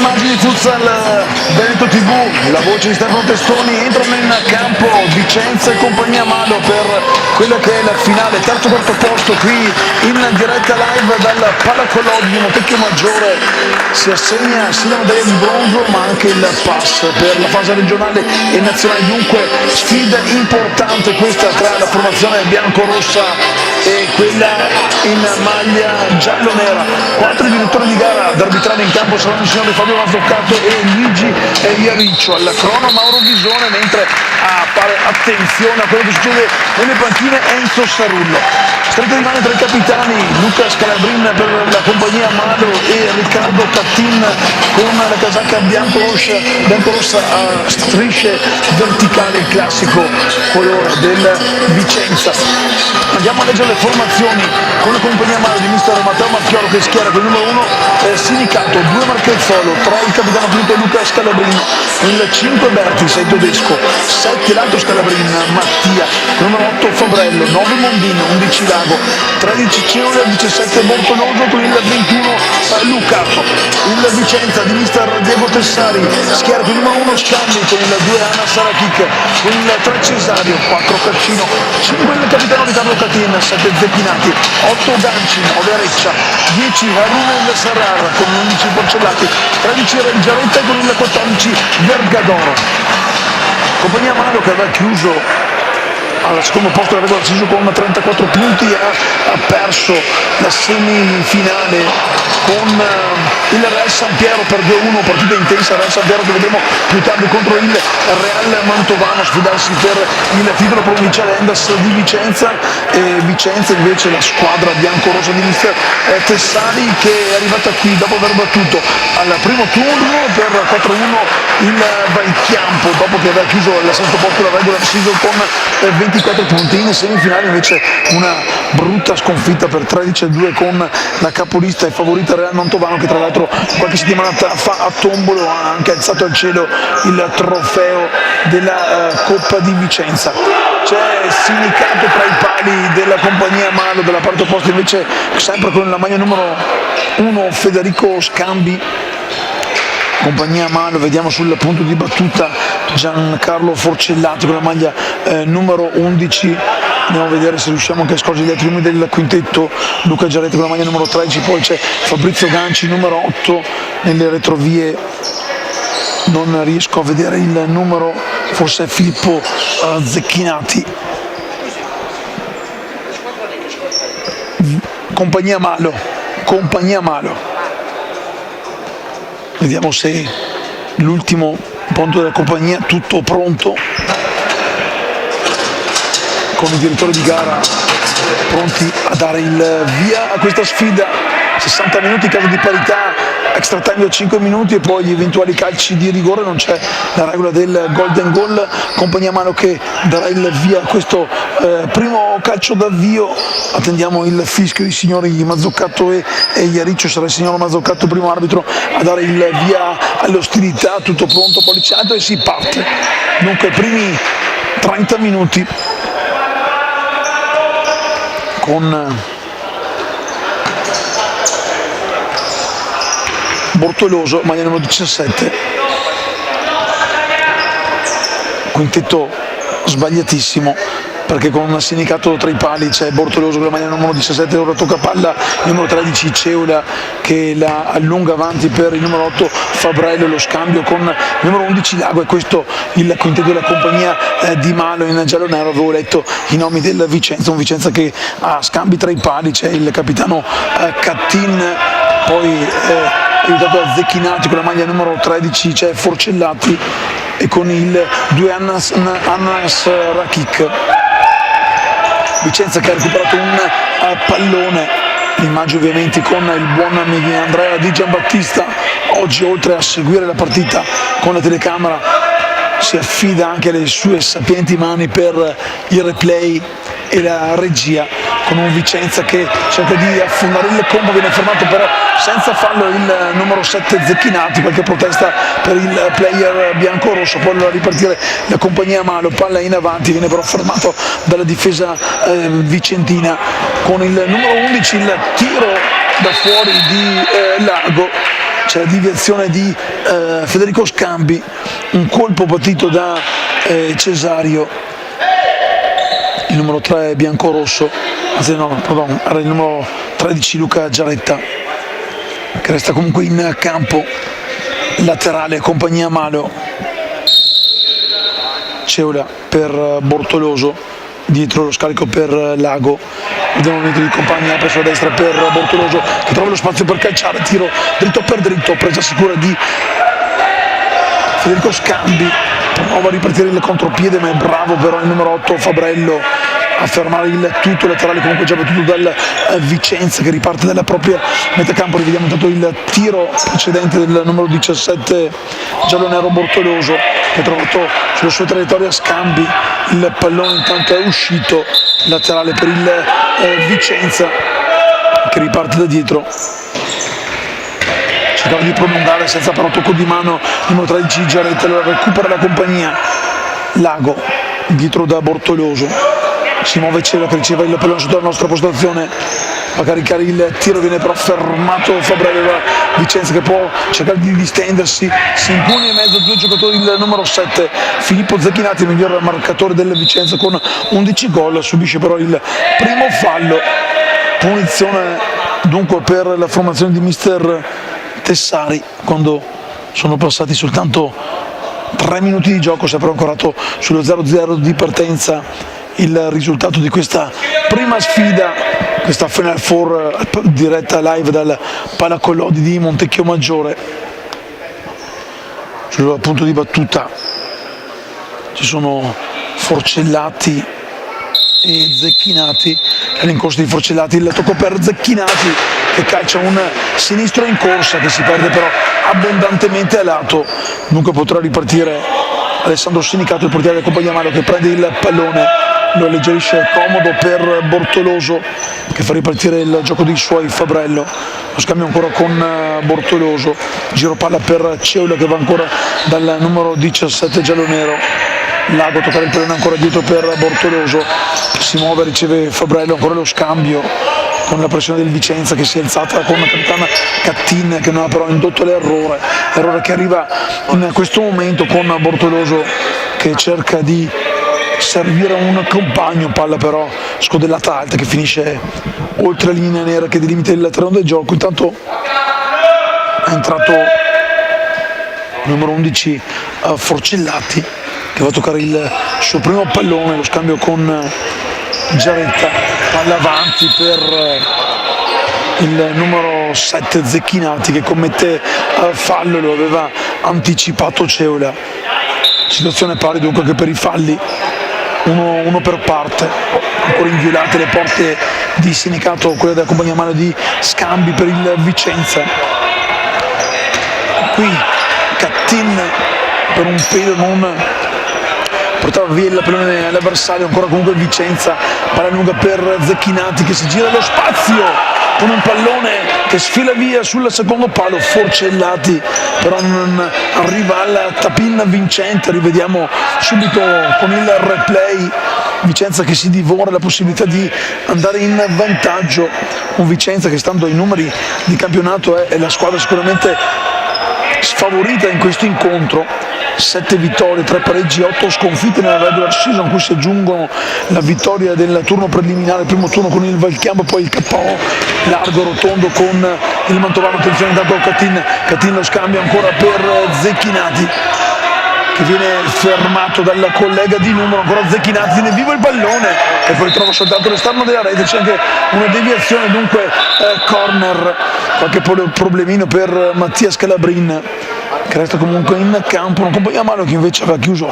immagini Futsal Veneto TV, la voce di Stefano Testoni, entrano in campo Vicenza e compagnia Malo per quella che è la finale, terzo-quarto posto qui in diretta live dal Palacolodi di Montecchio Maggiore. Si assegna sia la medaglia di bronzo ma anche il pass per la fase regionale e nazionale, dunque sfida importante questa tra la formazione bianco-rossa e quella in maglia giallo-nera. Quattro direttori di gara ad arbitrare in campo saranno il signore Fabio Mazzoccato e Luigi Iariccio, al crono Mauro Visone, mentre a fare attenzione a quello che succede nelle panchine Enzo Sarullo. Stretta di mano tra i capitani Luca Scalabrin per la compagnia Malo e Riccardo Cattin con la casacca bianco-rossa a strisce verticali, il classico colore del Vicenza. Andiamo a leggere le formazioni con la compagnia Malo di mister Matteo Marchiolo che schiera con il numero 1 Sinicato, 2 Marchezzolo, 3 il capitano appunto Luca Scalabrin, il 5 Berti, 6 Tedesco, 7 l'altro Scalabrin Mattia, numero 8 Fabrello, 9 Mondino, 11 Lago, 13 Ceola, 17 Bortoloso con il 21 Lucato. Il Vicenza di mister Diego Tessari schiera con il numero 1 Scambi, con il 2 Anna Sarachic, con il 3 Cesario, 4 Caccino, 5 il capitano Riccardo Catin, 7 Zecchinati, 8 Ganci, 9 Reccia, 10 Haruna il Serrar con 11 Porcellati, 13 Reggiaretta con il 14 Vergadoro. Compagnia Malo che aveva chiuso al secondo posto della regola deciso con 34 punti, ha perso la semifinale con il Real San Piero per 2-1, partita intensa. Real San Piero che vedremo più tardi contro il Real Mantovano sfidarsi per il titolo provinciale Endas di Vicenza, e Vicenza invece la squadra bianco-rossa di mister Tessari che è arrivata qui dopo aver battuto al primo turno per 4-1 il Valchiampo, dopo che aveva chiuso al sesto posto la regola season con 24 punti. In semifinale invece una brutta sconfitta per 13-2 con la capolista e favorita Real Mantovano, che tra l'altro qualche settimana fa a Tombolo ha anche alzato al cielo il trofeo della Coppa di Vicenza. C'è Sinicato tra i pali della compagnia Malo, dalla parte opposta invece sempre con la maglia numero 1 Federico Scambi. Compagnia Malo, vediamo sul punto di battuta Giancarlo Forcellati con la maglia numero 11. Andiamo a vedere se riusciamo anche a scorgere gli altri nomi del quintetto. Luca Giarretti con la maglia numero 13, poi c'è Fabrizio Ganci numero 8 nelle retrovie. Non riesco a vedere il numero, forse è Filippo Zecchinati. Compagnia Malo. Vediamo se l'ultimo punto della compagnia, tutto pronto, con i direttori di gara pronti a dare il via a questa sfida. 60 minuti in caso di parità, extra time da 5 minuti e poi gli eventuali calci di rigore, non c'è la regola del golden goal. Compagnia Malo che darà il via a questo primo calcio d'avvio. Attendiamo il fischio dei signori Mazzoccato e Iariccio, sarà il signor Mazzoccato primo arbitro a dare il via alle ostilità. Tutto pronto, policiato e si parte. Dunque primi 30 minuti con Bortoloso, maglia numero 17, quintetto sbagliatissimo perché con un Sinicato tra i pali c'è Bortoloso con la maglia numero 17, ora tocca palla il numero 13 Ceola che la allunga avanti per il numero 8 Fabrello, lo scambio con il numero 11 Lago, e questo il quintetto della compagnia di Malo. In giallo-nero avevo letto i nomi del Vicenza, un Vicenza che ha scambi tra i pali, c'è il capitano Cattin, poi aiutato da Zecchinati con la maglia numero 13 c'è Forcellati e con il 2 Annas Rakic. Vicenza che ha recuperato un pallone, l'immagine ovviamente con il buon Andrea Di Giambattista. Oggi oltre a seguire la partita con la telecamera si affida anche alle sue sapienti mani per il replay e la regia, con un Vicenza che cerca di affondare il combo, viene fermato però senza fallo il numero 7 Zecchinati, qualche protesta per il player bianco-rosso, poi allora ripartire la compagnia Malo, palla in avanti, viene però fermato dalla difesa vicentina, con il numero 11 il tiro da fuori di Lago c'è la deviazione di Federico Scambi, un colpo partito da Cesario, il numero 3 biancorosso, anzi no, pardon, era il numero 13 Luca Giaretta, che resta comunque in campo, laterale compagnia Malo. Ceola per Bortoloso, dietro lo scarico per Lago, vediamo il movimento di compagnia, apre sulla destra per Bortoloso che trova lo spazio per calciare, tiro dritto per dritto, presa sicura di Federico Scambi, prova a ripartire il contropiede ma è bravo però il numero 8 Fabrello a fermare il tutto, laterale comunque già battuto dal Vicenza che riparte dalla propria metacampo. Rivediamo intanto il tiro precedente del numero 17 giallonero Bortoloso che ha trovato sulla sua traiettoria Scambi, il pallone intanto è uscito, laterale per il Vicenza che riparte da dietro, cercava di prolungare senza però tocco di mano il numero 13 Giaretta, allora recupera la compagnia. Lago dietro da Bortoloso, si muove Cielo che riceve il pallone sotto la nostra postazione, va a caricare il tiro, viene però fermato Fabrello da Vicenza che può cercare di distendersi, si impone in mezzo a due giocatori, il numero 7 Filippo Zecchinati, il miglior marcatore del Vicenza con 11 gol, subisce però il primo fallo, punizione dunque per la formazione di mister Tessari quando sono passati soltanto 3 minuti di gioco, si è però ancorato sullo 0-0 di partenza il risultato di questa prima sfida, questa Final Four diretta live dal Palacollodi di Montecchio Maggiore. Sul punto di battuta ci sono Forcellati e Zecchinati, all'incorso di Forcellati il tocco per Zecchinati che calcia un sinistro in corsa che si perde però abbondantemente a lato, dunque potrà ripartire Alessandro Sinicato, il portiere del compagnia Malo, che prende il pallone, lo alleggerisce comodo per Bortoloso che fa ripartire il gioco dei suoi Fabrello, lo scambio ancora con Bortoloso, giro palla per Ceola che va ancora dal numero 17 giallonero. Lago toccare il pallone ancora dietro per Bortoloso, si muove, riceve Fabrello, ancora lo scambio con la pressione del Vicenza che si è alzata con la capitana Cattin che non ha però indotto l'errore che arriva in questo momento con Bortoloso che cerca di servire un compagno, palla però scodellata alta che finisce oltre la linea nera che delimita il terreno del gioco. Intanto è entrato il numero 11 Forcellati che va a toccare il suo primo pallone, lo scambio con Giaretta, palla avanti per il numero 7 Zecchinati che commette fallo, lo aveva anticipato Ceola. Situazione pari dunque anche per i falli, uno per parte, ancora inviolate le porte di Sinicato, quella della compagnia Malo di Scambi per il Vicenza. Qui Cattin per un pelo non portava via il pallone all'avversario, ancora comunque il Vicenza, palla lunga per Zecchinati che si gira lo spazio con un pallone che sfila via sul secondo palo. Forcellati però non arriva al tapin vincente, rivediamo subito con il replay Vicenza che si divora la possibilità di andare in vantaggio, un Vicenza che stando ai numeri di campionato è la squadra sicuramente sfavorita in questo incontro, 7 vittorie, 3 pareggi, 8 sconfitte nella regular season, a cui si aggiungono la vittoria del turno preliminare, il primo turno con il Valchiambo, poi il KO largo rotondo con il Mantovano. Attenzione intanto Cattin lo scambio ancora per Zecchinati che viene fermato dal collega di numero, ancora Zecchinati, tiene vivo il pallone e poi trova soltanto l'esterno della rete, c'è anche una deviazione, dunque corner, qualche problemino per Mattia Scalabrin che resta comunque in campo, una compagnia Malo che invece aveva chiuso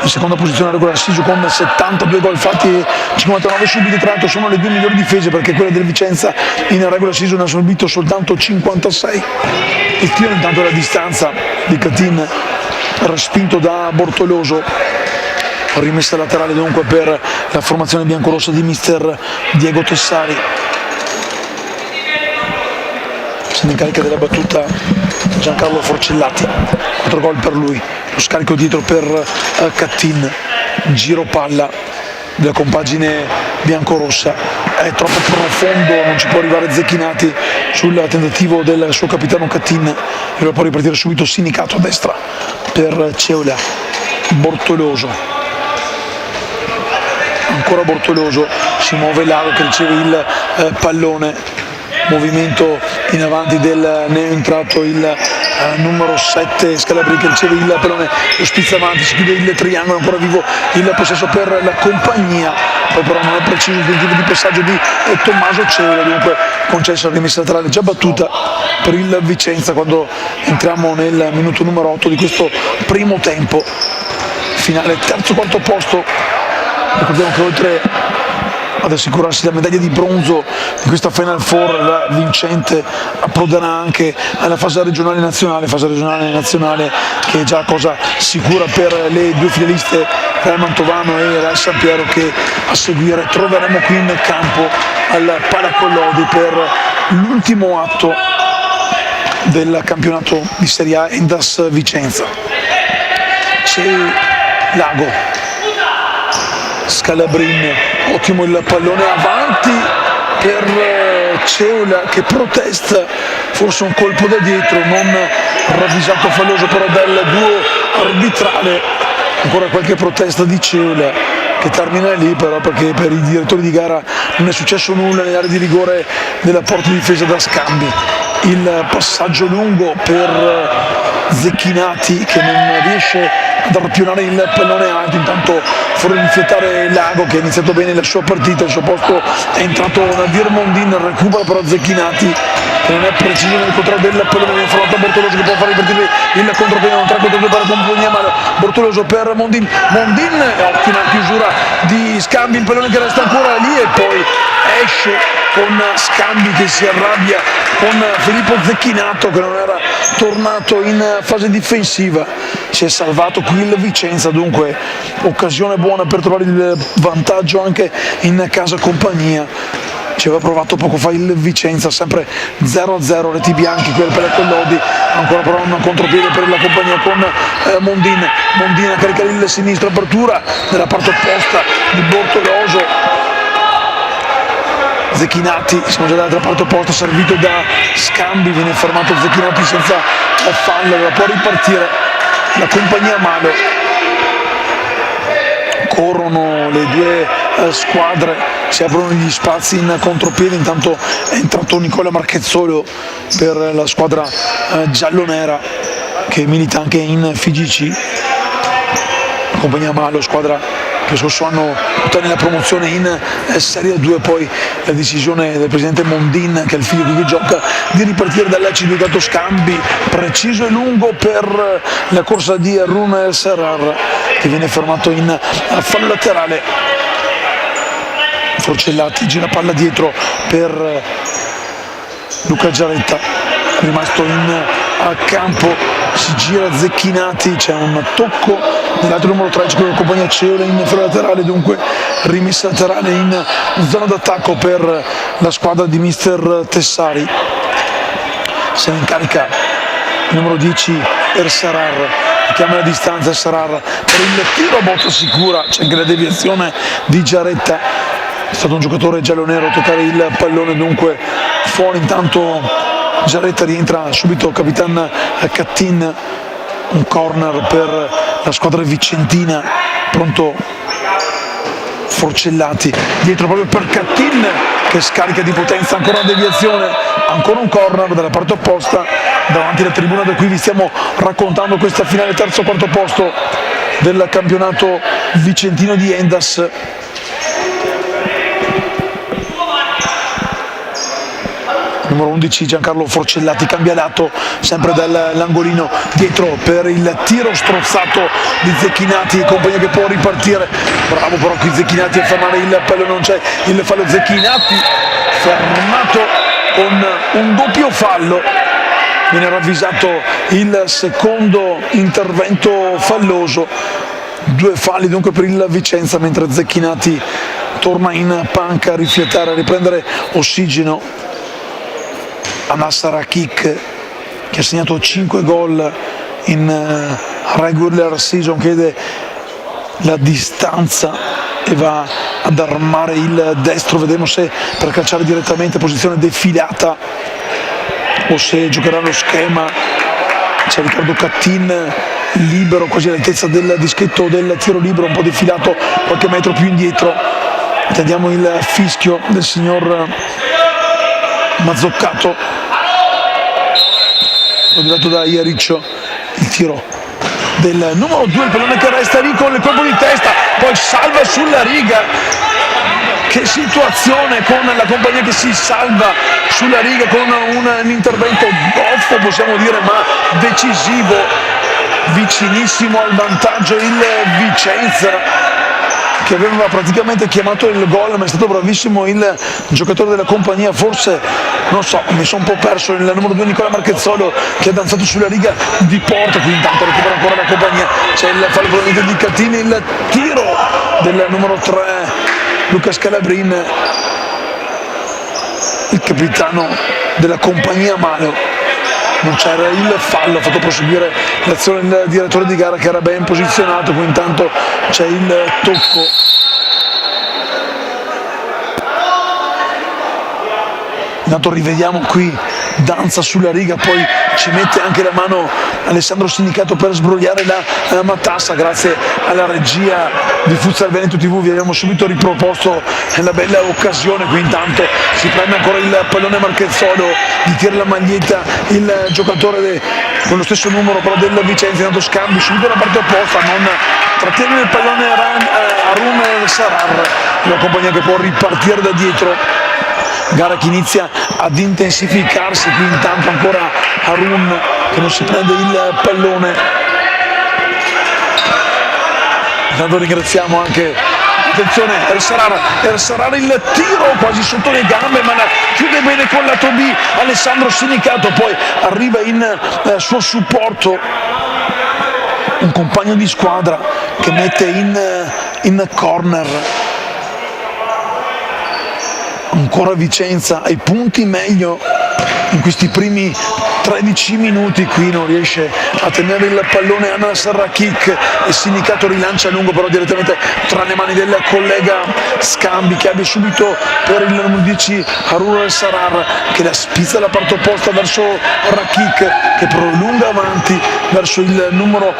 in seconda posizione alla regular season con 72 gol fatti e 59 subiti, tra l'altro sono le due migliori difese perché quella del Vicenza in regular season ha subito soltanto 56. Il tiro intanto alla distanza di Cattin respinto da Bortoloso, rimessa laterale dunque per la formazione biancorossa di mister Diego Tessari. Se ne incarica della battuta Giancarlo Forcellati, 4 gol per lui, lo scarico dietro per Cattin, giro palla della compagine biancorossa. È troppo profondo, non ci può arrivare Zecchinati sul tentativo del suo capitano Cattin, e lo può ripartire subito Sinicato a destra per Ceola. Bortoloso, ancora Bortoloso, si muove Lago che riceve il pallone, movimento in avanti del neoentrato il numero 7 Scalabrini che riceve il pallone, lo spizza avanti, si chiude il triangolo, ancora vivo il possesso per la compagnia, poi però non è preciso il tentativo di passaggio di Tommaso Ceola, dunque concessa la rimessa laterale già battuta per il Vicenza quando entriamo nel minuto numero 8 di questo primo tempo. Finale terzo quarto posto, ricordiamo che oltre ad assicurarsi la medaglia di bronzo in questa Final Four, la vincente approderà anche alla fase regionale nazionale che è già cosa sicura per le due finaliste Real Mantovano e Real San Piero, che a seguire troveremo qui in campo al Palacollodi per l'ultimo atto del campionato di Serie A Endas Vicenza. C'è Lago, Scalabrin, ottimo il pallone avanti per Ceola che protesta, forse un colpo da dietro, non ravvisato falloso però dal duo arbitrale. Ancora qualche protesta di Ceola che termina lì, però perché per i direttori di gara non è successo nulla nell'area di rigore della porta di difesa da Scambi. Il passaggio lungo per Zecchinati che non riesce ad arpionare il pallone alto, intanto fuori di fiatare Lago che ha iniziato bene la sua partita, al suo posto è entrato Nadir Mondin, recupera però Zecchinati che non è preciso nel controllo del pallone, viene formato Bortoloso che può far ripartire il contropiede, un 3-2 per la compagnia, ma Bortoloso per Mondin, ottima chiusura di Scambi, il pallone che resta ancora lì e poi esce con Scambi che si arrabbia con Filippo Zecchinato che non era tornato in fase difensiva. Si è salvato qui il Vicenza, dunque occasione buona per trovare il vantaggio anche in casa compagnia. Ci aveva provato poco fa il Vicenza, sempre 0-0, reti bianchi qui al Palacollodi, ancora però un contropiede per la compagnia con Mondin a caricare il sinistro, apertura nella parte opposta di Bortoloso. Zecchinati, siamo già dall'altra parte opposta, servito da Scambi, viene fermato Zecchinati senza fallo, allora può ripartire la compagnia Malo. Corrono le due squadre, si aprono gli spazi in contropiede, intanto è entrato Nicola Marchezzolo per la squadra giallonera che milita anche in FIGC. Compagnia Malo, squadra che scorso anno ottenne la promozione in Serie 2, poi la decisione del presidente Mondin, che è il figlio che gioca, di ripartire dall'Elci, dato Scambi preciso e lungo per la corsa di Arun El Serrar che viene fermato in fallo laterale. Forcellati, gira palla dietro per Luca Giaretta, rimasto in campo, si gira Zecchinati, c'è un tocco nell'altro numero 3 con la compagnia Ceola in fallo laterale, dunque rimessa laterale in zona d'attacco per la squadra di mister Tessari. Se ne incarica il numero 10 El Serrar, chiama la distanza Serrar per il tiro a botta sicura, c'è anche la deviazione di Giaretta, è stato un giocatore giallonero a toccare il pallone, dunque fuori. Intanto Giaretta rientra subito Capitan Cattin, un corner per la squadra vicentina, pronto Forcellati, dietro proprio per Cattin che scarica di potenza, ancora una deviazione, ancora un corner dalla parte opposta davanti alla tribuna da cui vi stiamo raccontando questa finale terzo quarto posto del campionato vicentino di Endas. Numero 11 Giancarlo Forcellati, cambia lato sempre dall'angolino dietro per il tiro strozzato di Zecchinati e compagnia che può ripartire, bravo però qui Zecchinati a fermare il pallone, non c'è il fallo, Zecchinati fermato con un doppio fallo, viene ravvisato il secondo intervento falloso, due falli dunque per il Vicenza, mentre Zecchinati torna in panca a rifiatare, a riprendere ossigeno. Anas Rakik, che ha segnato 5 gol in regular season, chiede la distanza e va ad armare il destro, vedremo se per calciare direttamente posizione defilata o se giocherà lo schema. C'è Riccardo Cattin libero quasi all'altezza del dischetto del tiro libero, un po' defilato qualche metro più indietro. Attendiamo il fischio del signor Mazzoccato, dato da Iariccio. Il tiro del numero 2, il pallone che resta lì con il colpo di testa, poi salva sulla riga. Che situazione, con la compagnia che si salva sulla riga con un intervento goffo, possiamo dire, ma decisivo, vicinissimo al vantaggio il Vicenza, che aveva praticamente chiamato il gol, ma è stato bravissimo il giocatore della compagnia. Forse, non so, mi sono un po' perso il numero 2 Nicola Marchezzolo, che ha danzato sulla riga di porta. Qui intanto recupera ancora la compagnia, c'è il fallo probabilmente di Catini, il tiro del numero 3 Luca Scalabrin, il capitano della compagnia Malo. Non c'era il fallo, ha fatto proseguire l'azione del direttore di gara, che era ben posizionato. Qui intanto c'è il tocco. Intanto rivediamo qui, danza sulla riga, poi ci mette anche la mano Alessandro Sindicato per sbrogliare la matassa. Grazie alla regia di Futsal Veneto TV vi abbiamo subito riproposto la bella occasione. Qui intanto si prende ancora il pallone Marchezzolo, gli tira la maglietta il giocatore con lo stesso numero però del Vicenza. Intanto scambi subito la parte opposta, non trattiene il pallone Harun Sarar, la compagnia che può ripartire da dietro. Gara che inizia ad intensificarsi. Qui intanto ancora Harun che non si prende il pallone. Intanto ringraziamo anche, attenzione, El Sarar il tiro quasi sotto le gambe, ma la chiude bene con lato B Alessandro Sinicato. Poi arriva in suo supporto un compagno di squadra che mette in corner. Ancora Vicenza ai punti meglio in questi primi 13 minuti. Qui non riesce a tenere il pallone Anna Sarrakik e Sindicato rilancia lungo, però direttamente tra le mani del collega Scambi, che abbia subito per il numero 10 Harun Sarar, che la spizza dalla parte opposta verso Rakik, che prolunga avanti verso il numero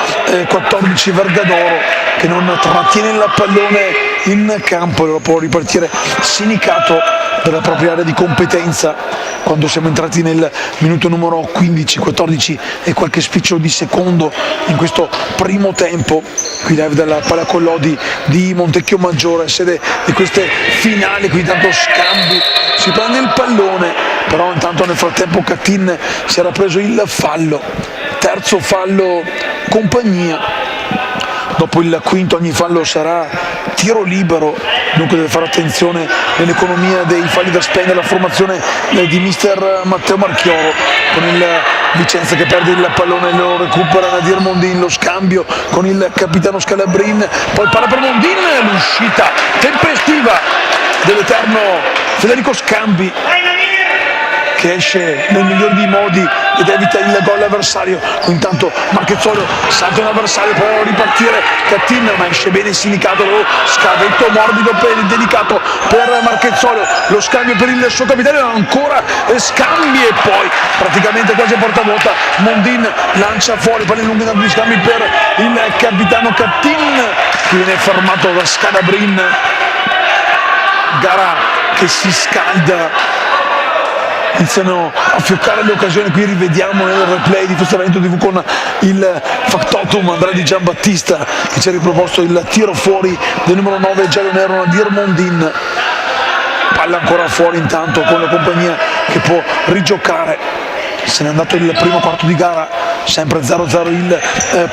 14 Vergadoro, che non trattiene il pallone in campo e lo può ripartire Sindicato dalla propria area di competenza. Quando siamo entrati nel minuto numero 15, 14 e qualche spicciolo di secondo in questo primo tempo, qui live dalla Palacollodi di Montecchio Maggiore, sede di queste finali. Qui intanto Scambi si prende il pallone, però intanto nel frattempo Cattin si era preso il fallo, terzo fallo compagnia. Dopo il quinto ogni fallo sarà tiro libero, dunque deve fare attenzione nell'economia dei falli da spendere la formazione di mister Matteo Marchioro, con il Vicenza che perde il pallone, lo recupera Nadir Mondin, lo scambio con il capitano Scalabrin, poi palla per Mondin, l'uscita tempestiva dell'eterno Federico Scambi, che esce nel miglior dei modi ed evita il gol avversario. Intanto Marchezzolo salta un avversario, può ripartire Cattin, ma esce bene il Sindicato, lo scavetto morbido per il delicato per Marchezzolo, lo scambio per il suo capitano, ancora scambi e poi praticamente quasi a porta vuota Mondin lancia fuori palla in lunga di scambi per il capitano Cattin, che viene fermato da Scalabrin. Gara che si scalda, iniziano a fioccare le occasioni. Qui rivediamo nel replay di Futsal Veneto TV con il factotum Andrea Di Giambattista, che ci ha riproposto il tiro fuori del numero 9 giallo-nero Nadir Mondin. Palla ancora fuori intanto con la compagnia che può rigiocare. Se n'è andato il primo quarto di gara, sempre 0-0 il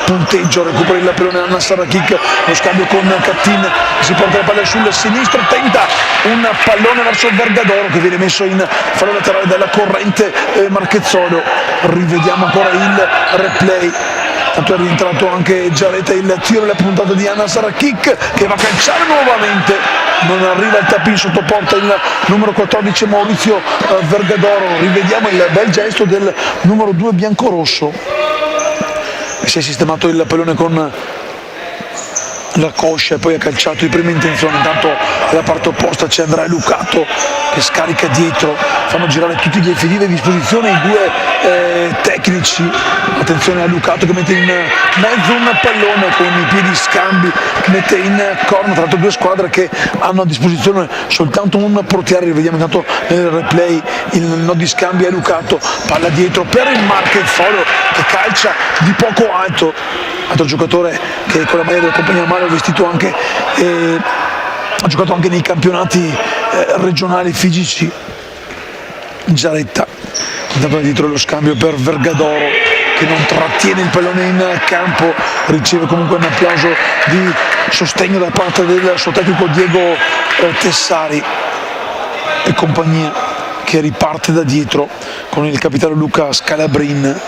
punteggio. Recupera il pallone Anna Sarrakik, lo scambio con Cattin, si porta la palla sul sinistro, tenta un pallone verso Vergadoro che viene messo in fallo laterale dalla corrente Marchezzolo. Rivediamo ancora il replay. Tanto è rientrato anche Giaretta, il tiro e la puntata di Anna Sarrakik che va a calciare nuovamente, non arriva il tap in sotto porta il numero 14 Maurizio Vergadoro. Rivediamo il bel gesto del numero 2 biancorosso, che si è sistemato il pallone con la coscia e poi ha calciato di prima intenzione. Intanto dalla parte opposta c'è Andrea Lucato che scarica dietro, fanno girare tutti gli effettivi a disposizione i due tecnici. Attenzione a Lucato che mette in mezzo un pallone con i piedi scambi, mette in corner. Tra l'altro due squadre che hanno a disposizione soltanto un portiere. Vediamo intanto nel replay il no di scambi a Lucato, palla dietro per il Marchezzolo che calcia di poco alto. Altro giocatore che con la maglia della compagnia Mano ha vestito anche ha giocato anche nei campionati regionali fisici, Giaretta. Intanto dietro lo scambio per Vergadoro che non trattiene il pallone in campo, riceve comunque un applauso di sostegno da parte del suo tecnico Diego Tessari e compagnia, che riparte da dietro con il capitano Luca Scalabrin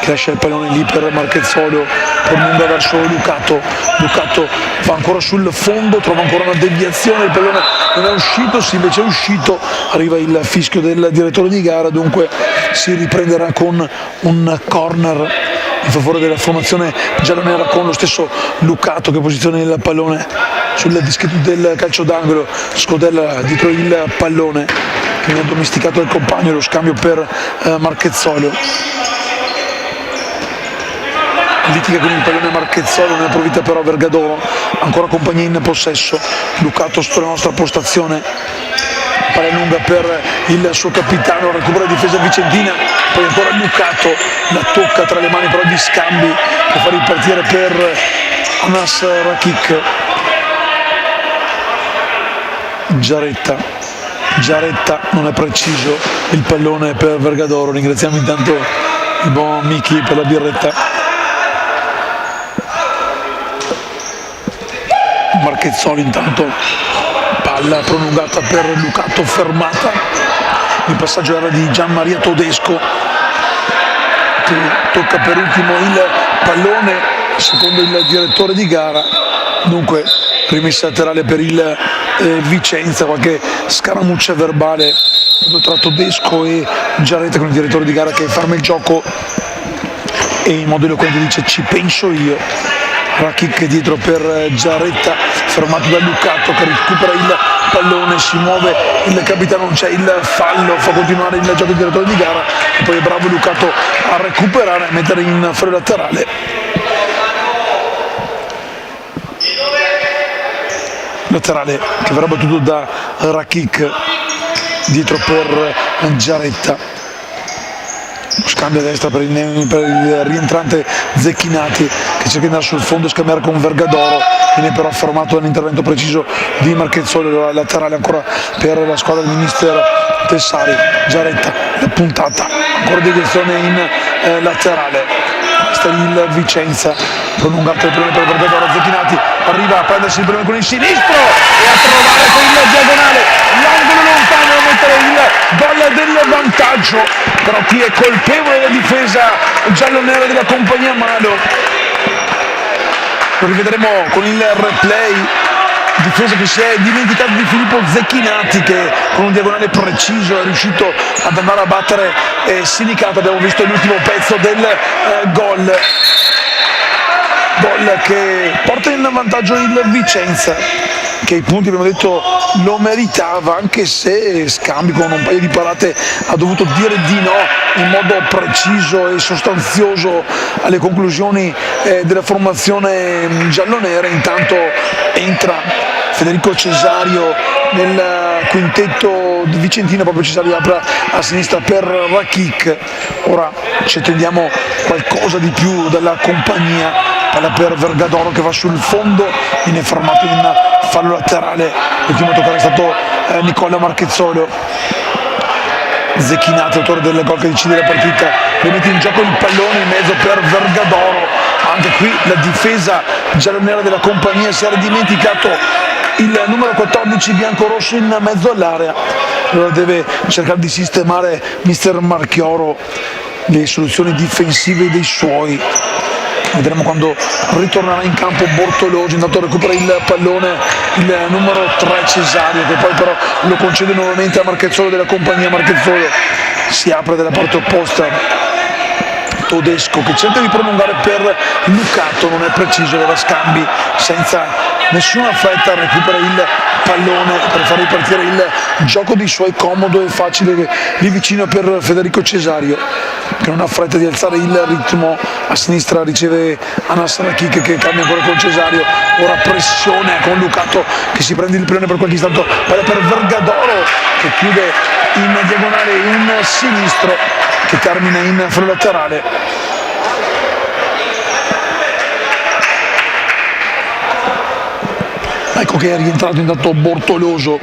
che lascia il pallone lì per Marchezzolo, prolunga verso Lucato. Lucato va ancora sul fondo, trova ancora una deviazione, il pallone non è uscito, sì invece è uscito, arriva il fischio del direttore di gara, dunque si riprenderà con un corner in favore della formazione giallonera, con lo stesso Lucato che posiziona il pallone sul dischetto del calcio d'angolo, scodella dietro il pallone che viene addomesticato dal compagno, lo scambio per Marchezzolo. Litiga con il pallone Marchezzolo, ne approfitta però Vergadoro, ancora compagnia in possesso. Lucato sulla nostra postazione, palla lunga per il suo capitano, recupera la difesa vicentina, poi ancora Lucato, la tocca tra le mani però di scambi che fa ripartire per Anas Rakik. Giaretta non è preciso il pallone per Vergadoro, ringraziamo intanto il buon Miki per la birretta. Marchezzolo intanto, palla prolungata per Lucato, fermata, il passaggio era di Gianmaria Todesco che tocca per ultimo il pallone secondo il direttore di gara, dunque rimessa laterale per il Vicenza, qualche scaramuccia verbale tra Todesco e Giaretta con il direttore di gara che ferma il gioco e in modo eloquente dice ci penso io. Rakik dietro per Giaretta, fermato da Lucato che recupera il pallone, si muove il capitano, non c'è il fallo, fa continuare il gioco del direttore di gara e poi è bravo Lucato a recuperare e mettere in fuori laterale. Laterale che verrà battuto da Rakik dietro per Giaretta. Scambio a destra per il rientrante Zecchinati che cerca di andare sul fondo e scambiare con Vergadoro, viene però fermato dall'intervento preciso di Marchezzolo, laterale ancora per la squadra del mister Tessari. Giaretta, la puntata, ancora direzione in laterale, questa è il Vicenza, prolungato il primo per Vergadoro, Zecchinati arriva a prendersi il primo con il sinistro e a trovare con il diagonale l'angolo lontano a mettere il gol del vantaggio, però qui è colpevole la difesa giallonera della compagnia Malo. Lo rivedremo con il replay, difesa che si è dimenticato di Filippo Zecchinati che con un diagonale preciso è riuscito ad andare a battere Sinicato. Abbiamo visto l'ultimo pezzo del gol che porta in vantaggio il Vicenza, che i punti abbiamo detto lo meritava, anche se Scambi con un paio di parate ha dovuto dire di no in modo preciso e sostanzioso alle conclusioni della formazione giallonera. Intanto entra Federico Cesario nel quintetto vicentino, proprio Cesario apre a sinistra per Rakik. Ora ci attendiamo qualcosa di più dalla compagnia, palla per Vergadoro che va sul fondo, viene fermato in fallo laterale, l'ultimo a toccare è stato Nicola Marchezzolo. Zecchinati, autore del gol che decide la partita, rimette in gioco il pallone in mezzo per Vergadoro, anche qui la difesa giallonera della compagnia si era dimenticato il numero 14 biancorosso in mezzo all'area, allora deve cercare di sistemare mister Marchioro le soluzioni difensive dei suoi. Vedremo quando ritornerà in campo Bortolosi, intanto recupera il pallone il numero 3 Cesario che poi però lo concede nuovamente a Marchezzolo della compagnia. Marchezzolo si apre dalla parte opposta Todesco che cerca di prolungare per Lucato, non è preciso, aveva scambi senza nessuna fretta, recupera il pallone per far ripartire il gioco di suoi, comodo e facile lì vicino per Federico Cesario che non ha fretta di alzare il ritmo. A sinistra riceve Anas Rakik che cambia ancora con Cesario, ora pressione con Lucato che si prende il pallone per qualche istante, palla per Vergadoro che chiude in diagonale un sinistro che termina in fallo laterale. Ecco che è rientrato intanto Bortoloso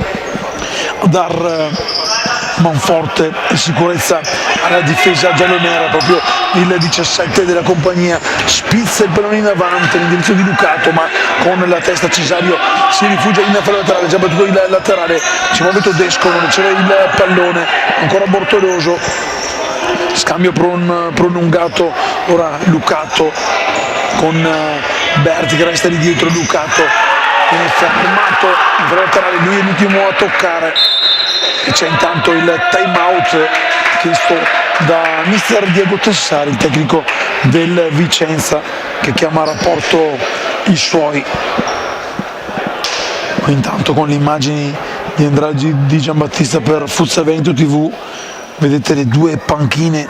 a dar manforte e sicurezza alla difesa giallonera, proprio il 17 della compagnia spizza il pallone in avanti all'indirizzo di Lucato, ma con la testa Cesario si rifugia in fallo laterale, già battuto il laterale, si muove Todesco, non riceve il pallone, ancora Bortoloso, scambio prolungato, ora Lucato con Berti che resta lì dietro, Lucato viene fermato in fallo laterale, lui è l'ultimo a toccare e c'è intanto il time out chiesto da mister Diego Tessari, il tecnico del Vicenza, che chiama a rapporto i suoi. Intanto con le immagini di Andrade Di Giambattista per Fuzzavento TV vedete le due panchine,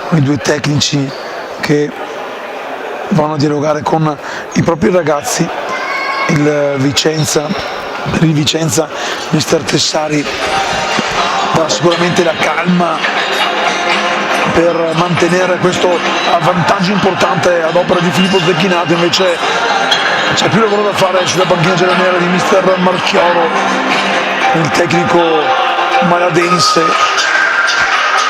i due tecnici che vanno a dialogare con i propri ragazzi. Per il Vicenza mister Tessari dà sicuramente la calma per mantenere questo vantaggio importante ad opera di Filippo Zecchinato, invece c'è più lavoro da fare sulla panchina giallonera di mister Marchioro, il tecnico maladense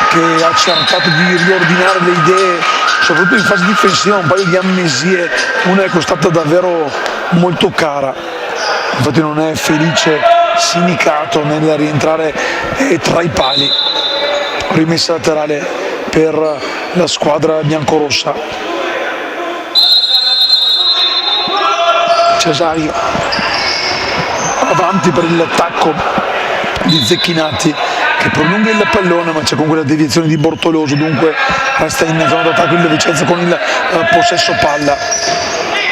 che ha cercato di riordinare le idee soprattutto in fase difensiva, un paio di amnesie, una è costata davvero molto cara, infatti non è felice Sinicato nel rientrare tra i pali. Rimessa laterale per la squadra biancorossa. Cesario avanti per l'attacco di Zecchinati che prolunga il pallone, ma c'è comunque la deviazione di Bortoloso, dunque resta in zona d'attacco il Vicenza con il possesso palla.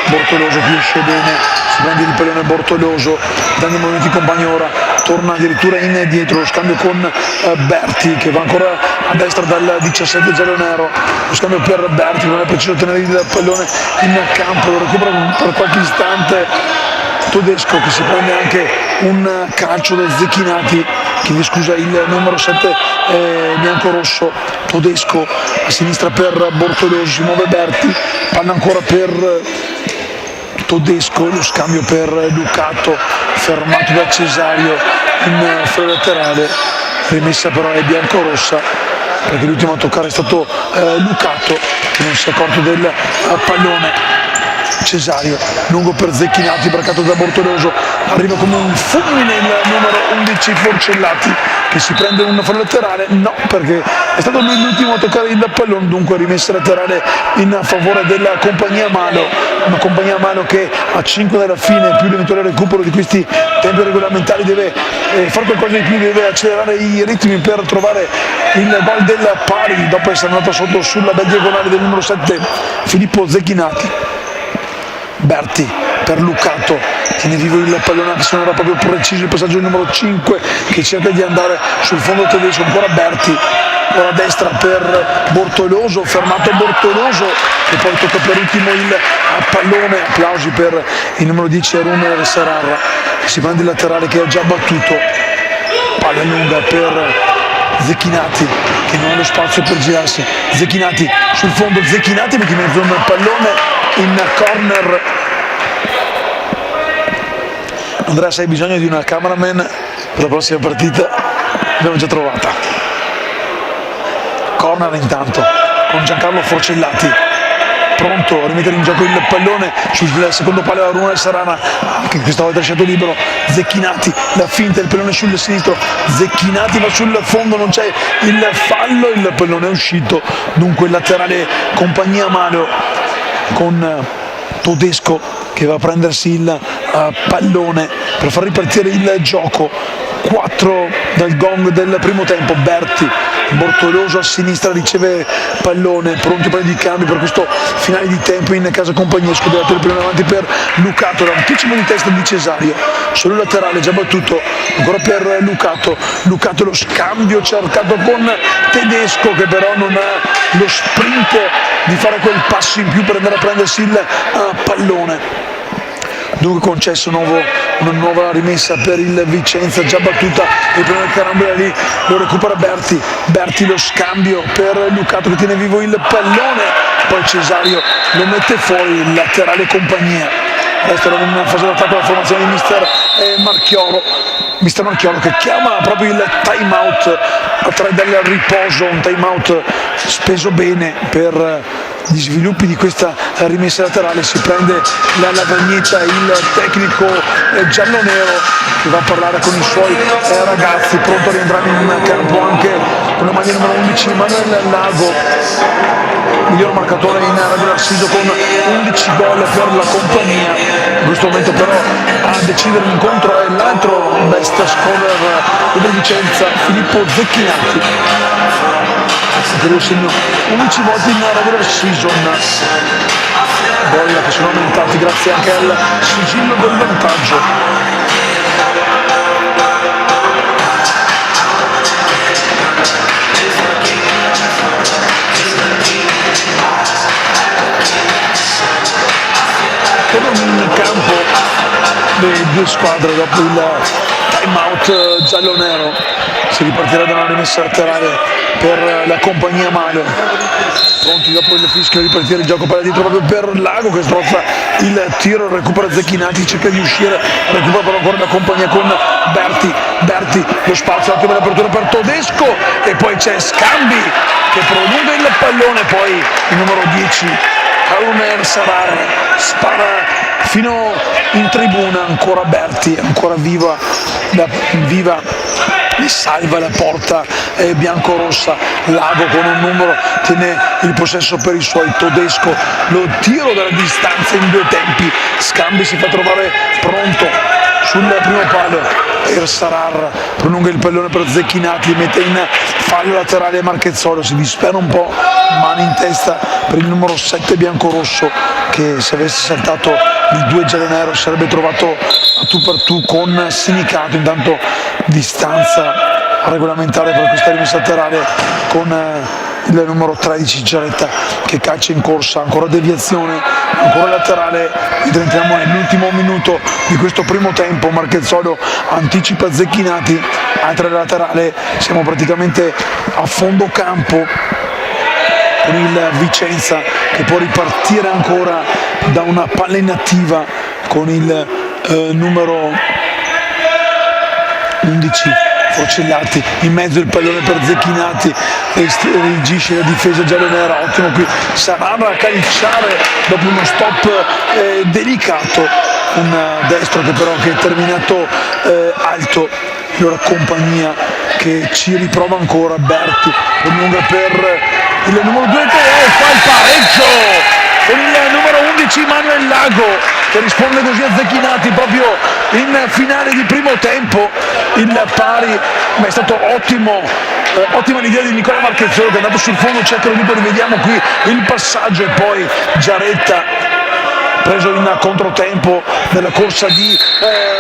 Bortoloso qui esce bene, si prende il pallone Bortoloso, dando movimenti compagni, ora torna addirittura indietro, lo scambio con Berti che va ancora a destra dal 17 giallonero, lo scambio per Berti, non è preciso tenere il pallone in campo, lo recupera per qualche istante Todesco che si prende anche un calcio da Zecchinati, chiede scusa il numero 7 biancorosso. Todesco a sinistra per Bortoloso, si muove Berti, palla ancora per Todesco, lo scambio per Lucato fermato da Cesario in fallo laterale, rimessa però è biancorossa perché l'ultimo a toccare è stato Lucato che non si è accorto del pallone. Cesario lungo per Zecchinati, braccato da Bortoloso, arriva come un fulmine il numero 11 Forcellati che si prende un fallo laterale, no, perché è stato lui l'ultimo a toccare il pallone, dunque rimessa laterale in favore della compagnia Malo, una compagnia Malo che a 5 dalla fine più l'eventuale recupero di questi tempi regolamentari deve fare qualcosa di più, deve accelerare i ritmi per trovare il gol del pari dopo essere andato sotto sulla bella diagonale del numero 7 Filippo Zecchinati. Berti per Lucato, tiene vivo il pallone anche se non era proprio preciso il passaggio del numero 5 che cerca di andare sul fondo tedesco, ancora Berti, ora a destra per Bortoloso, fermato Bortoloso e poi tocca per ultimo il pallone, applausi per il numero 10 Arun Sararra che si prende il laterale che ha già battuto, palla lunga per Zecchinati che non ha lo spazio per girarsi, Zecchinati sul fondo, Zecchinati mette in mezzo un pallone in corner. Andrea, se hai bisogno di una cameraman per la prossima partita l'abbiamo già trovata. Corner intanto con Giancarlo Forcellati pronto a rimettere in gioco il pallone sul secondo palo a Runa Sarana, che questa volta è lasciato libero Zecchinati, la finta del pallone sul sinistro, Zecchinati va sul fondo, non c'è il fallo, il pallone è uscito, dunque il laterale compagnia Malo con Todesco che va a prendersi il pallone per far ripartire il gioco. 4 dal gong del primo tempo, Berti Bortoloso a sinistra riceve pallone, pronti per i cambi per questo finale di tempo in casa compagnia. Scoperto il primo avanti per Lucato, l'anticipo di testa di Cesario sul laterale già battuto ancora per Lucato lo scambio cercato con Tedesco che però non ha lo sprint di fare quel passo in più per andare a prendersi il pallone. Dunque concesso una nuova rimessa per il Vicenza, già battuta il primo carambola lì, lo recupera Berti lo scambio per Lucato che tiene vivo il pallone, poi Cesario lo mette fuori, il laterale compagnia. Resta in fase d'attacco la formazione di Mister Marchioro che chiama proprio il time out a 3 dal riposo, un time out speso bene per gli sviluppi di questa rimessa laterale. Si prende la lavagnetta il tecnico giallo-nero che va a parlare con i suoi ragazzi, pronto a rientrare in campo anche con la maglia numero 11 Manuel Lago, miglior marcatore in regular season con 11 gol per la compagnia. In questo momento però a decidere l'incontro è l'altro best scorer del Vicenza, Filippo Zecchinati, che lo segno 11 volte in regular season, gol che sono aumentati grazie anche al sigillo del vantaggio. In campo le due squadre dopo il time out giallo-nero. Si ripartirà da una rimessa laterale per la compagnia Malo, pronti dopo il fischio di ripartire il gioco per dietro proprio per Lago che strozza il tiro, recupera Zecchinati, cerca di uscire, recupera però ancora la compagnia con Berti lo spazio, ottima l'apertura per Tedesco e poi c'è Scambi che prolunga il pallone, poi il numero 10 Haruner Sarar spara fino in tribuna, ancora Berti, ancora viva e salva la porta biancorossa. Lago con un numero tiene il possesso per i suoi, Tedesco lo tiro dalla distanza in due tempi, Scambi si fa trovare pronto sul primo palo, Sarar prolunga il pallone per Zecchinati, mette in fallo laterale Marchezzolo, si dispera un po', mano in testa per il numero 7 biancorosso che se avesse saltato il 2 giallo-nero sarebbe trovato a tu per tu con Sinicato. Intanto distanza regolamentare per questa rimessa laterale con il numero 13 Giaretta che caccia in corsa, ancora deviazione, ancora laterale, ed entriamo nell'ultimo minuto di questo primo tempo. Marchezzolo anticipa Zecchinati, altra laterale, siamo praticamente a fondo campo con il Vicenza che può ripartire ancora da una palla inattiva con il numero 11 Forcellati, in mezzo il pallone per Zecchinati, reagisce la difesa giallonera, ottimo qui Sarar a calciare dopo uno stop delicato, un destro che però che è terminato alto. Allora compagnia che ci riprova ancora, Berti prolunga per il numero 2 che fa il pareggio con il numero 11 Manuel Lago che risponde così a Zecchinati proprio in finale di primo tempo. Il pari, ma è stato ottima l'idea di Nicola Marchezzolo che è andato sul fondo, cerca di rivediamo qui il passaggio e poi Giaretta preso in controtempo nella corsa di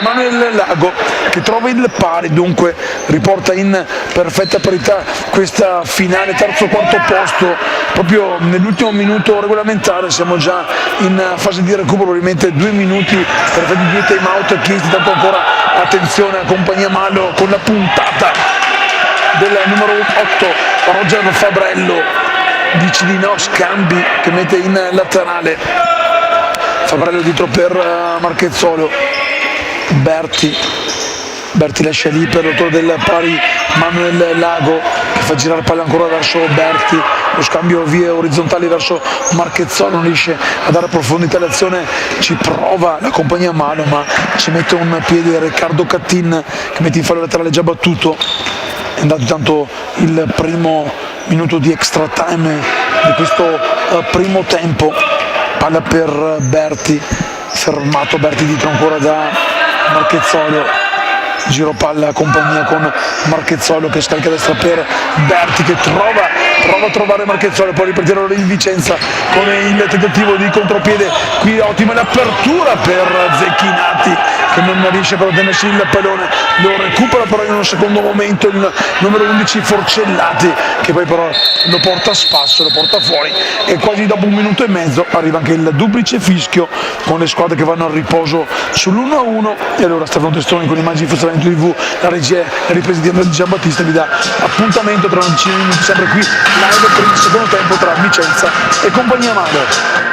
Manuel Lago che trova il pari, dunque riporta in perfetta parità questa finale, terzo quarto posto proprio nell'ultimo minuto regolamentare. Siamo già in fase di recupero, probabilmente 2 minuti per effetto di 2 time out chiesti, tanto ancora attenzione a compagnia Malo con la puntata del numero 8 Roger Fabrello, dice di no, Scambi che mette in laterale, Fabrello dietro per Marchezzolo, Berti lascia lì per l'autore del pari Manuel Lago che fa girare palla ancora verso Berti, lo scambio via orizzontali verso Marchezzolo, non riesce a dare profondità all'azione, ci prova la compagnia Malo ma ci mette un piede Riccardo Cattin che mette in fallo laterale già battuto. È andato tanto il primo minuto di extra time di questo primo tempo, palla per Berti, fermato Berti dietro ancora da Marchezzolo, giro palla compagnia con Marchezzolo che scarica a destra per Berti che prova a trovare Marchezzolo, poi ripartirà in Vicenza con il tentativo di contropiede, qui ottima l'apertura per Zecchinati che non riesce però a tenersi il pallone, lo recupera però in un secondo momento il numero 11 Forcellati che poi però lo porta a spasso, lo porta fuori e quasi dopo un minuto e mezzo arriva anche il duplice fischio con le squadre che vanno al riposo sull'1-1 e allora Stefano Testoni con immagini di funzionamento TV, la regia e la ripresa di Andrea Di Giambattista vi dà appuntamento tra una decina di minuti sempre qui live per il secondo tempo tra Vicenza e compagnia Mado.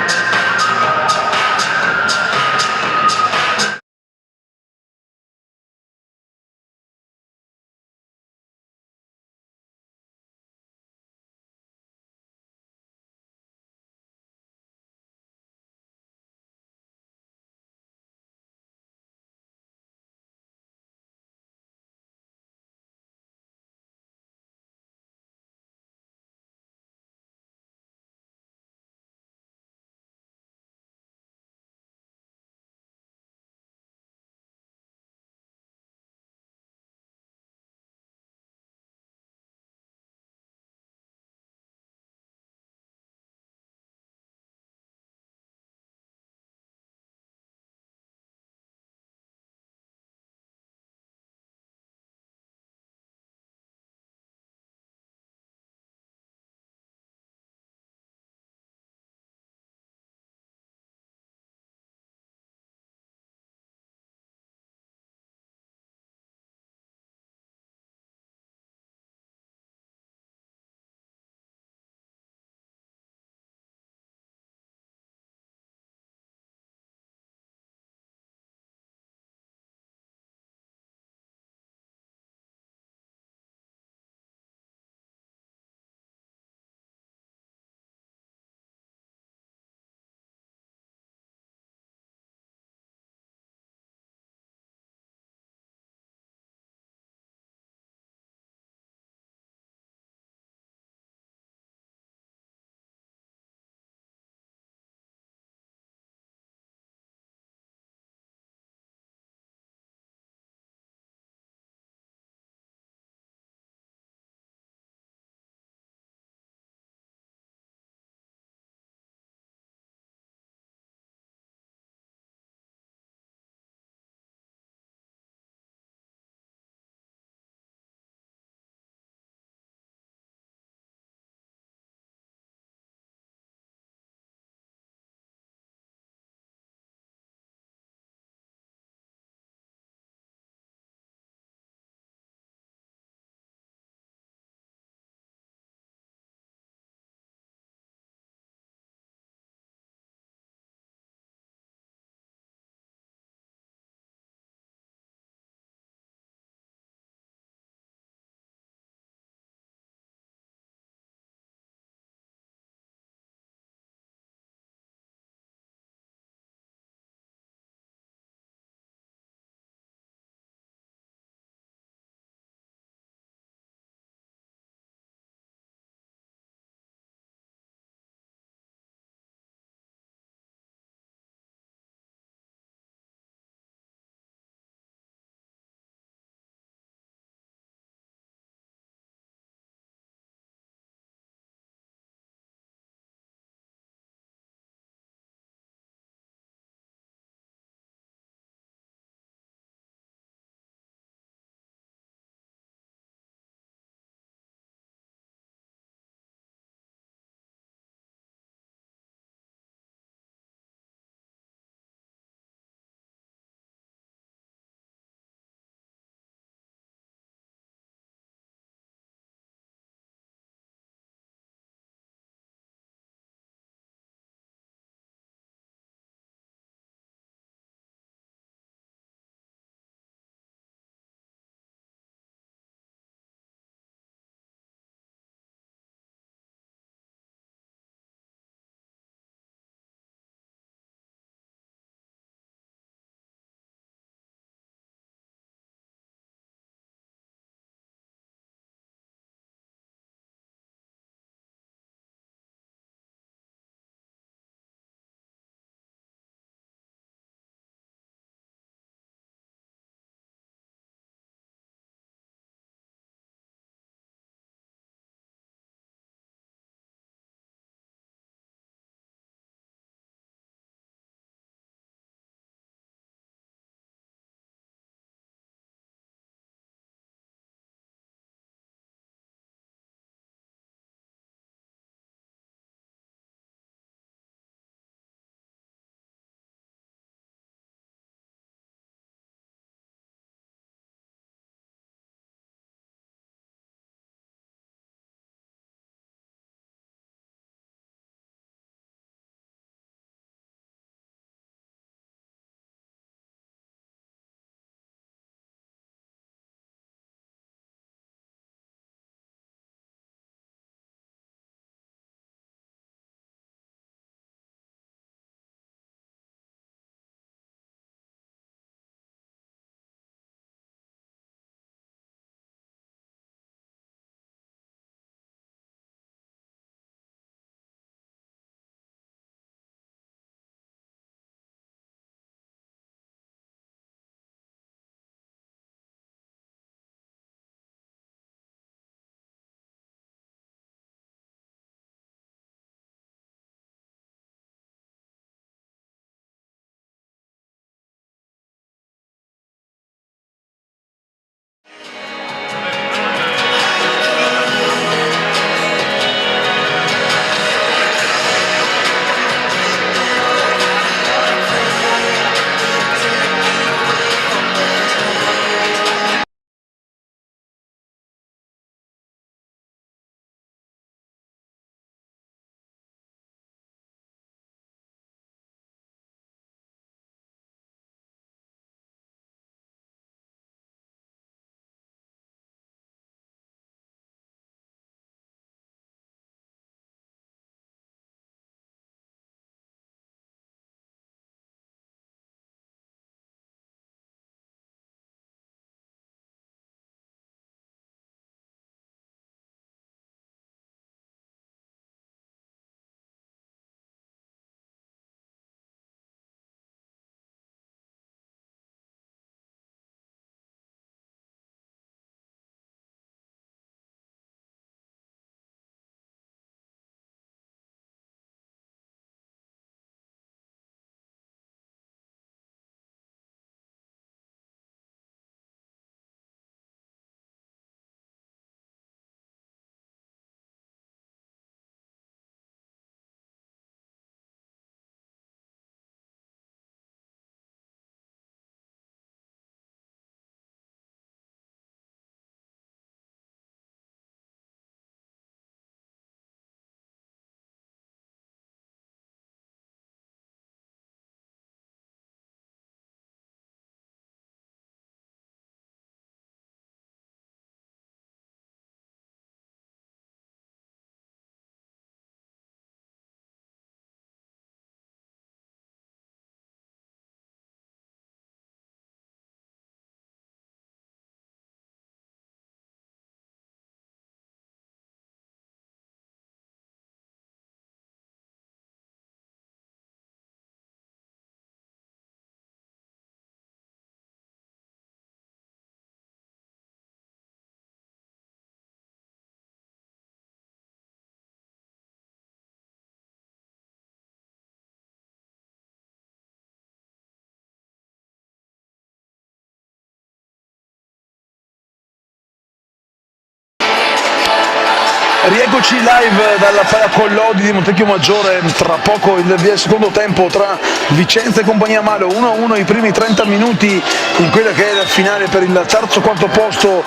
Rieccoci live dalla Pala Collodi di Montecchio Maggiore, tra poco il via del secondo tempo tra Vicenza e Compagnia Malo, 1-1 i primi 30 minuti in quella che è la finale per il terzo quarto posto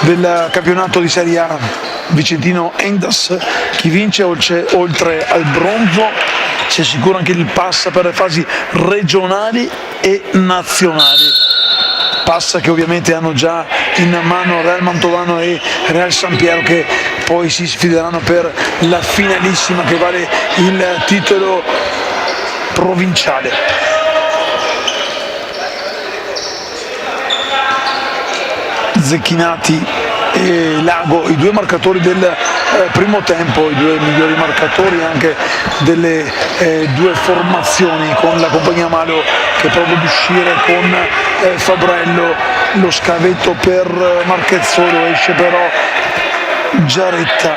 del campionato di Serie A vicentino Endas. Chi vince oltre al bronzo si assicura anche il pass per le fasi regionali e nazionali. Passa che ovviamente hanno già in mano Real Mantovano e Real San Piero, che poi si sfideranno per la finalissima che vale il titolo provinciale. Zecchinati e Lago, i due marcatori del primo tempo, i due migliori marcatori anche delle due formazioni, con la Compagnia Malo che prova ad uscire con Fabrello, lo scavetto per Marchezzolo, esce però Giaretta.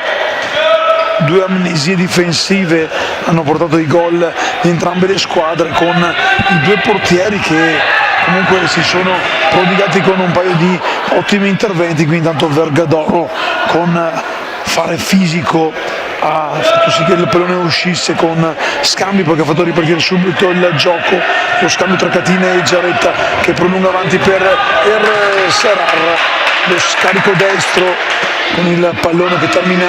Due amnesie difensive hanno portato i gol di entrambe le squadre, con i due portieri che comunque si sono prodigati con un paio di ottimi interventi. Qui intanto Vergadoro con fare fisico ha fatto sì che il pallone uscisse con scambi, perché ha fatto ripartire subito il gioco, lo scambio tra Catina e Giaretta che prolunga avanti per Serrar, lo scarico destro con il pallone che termina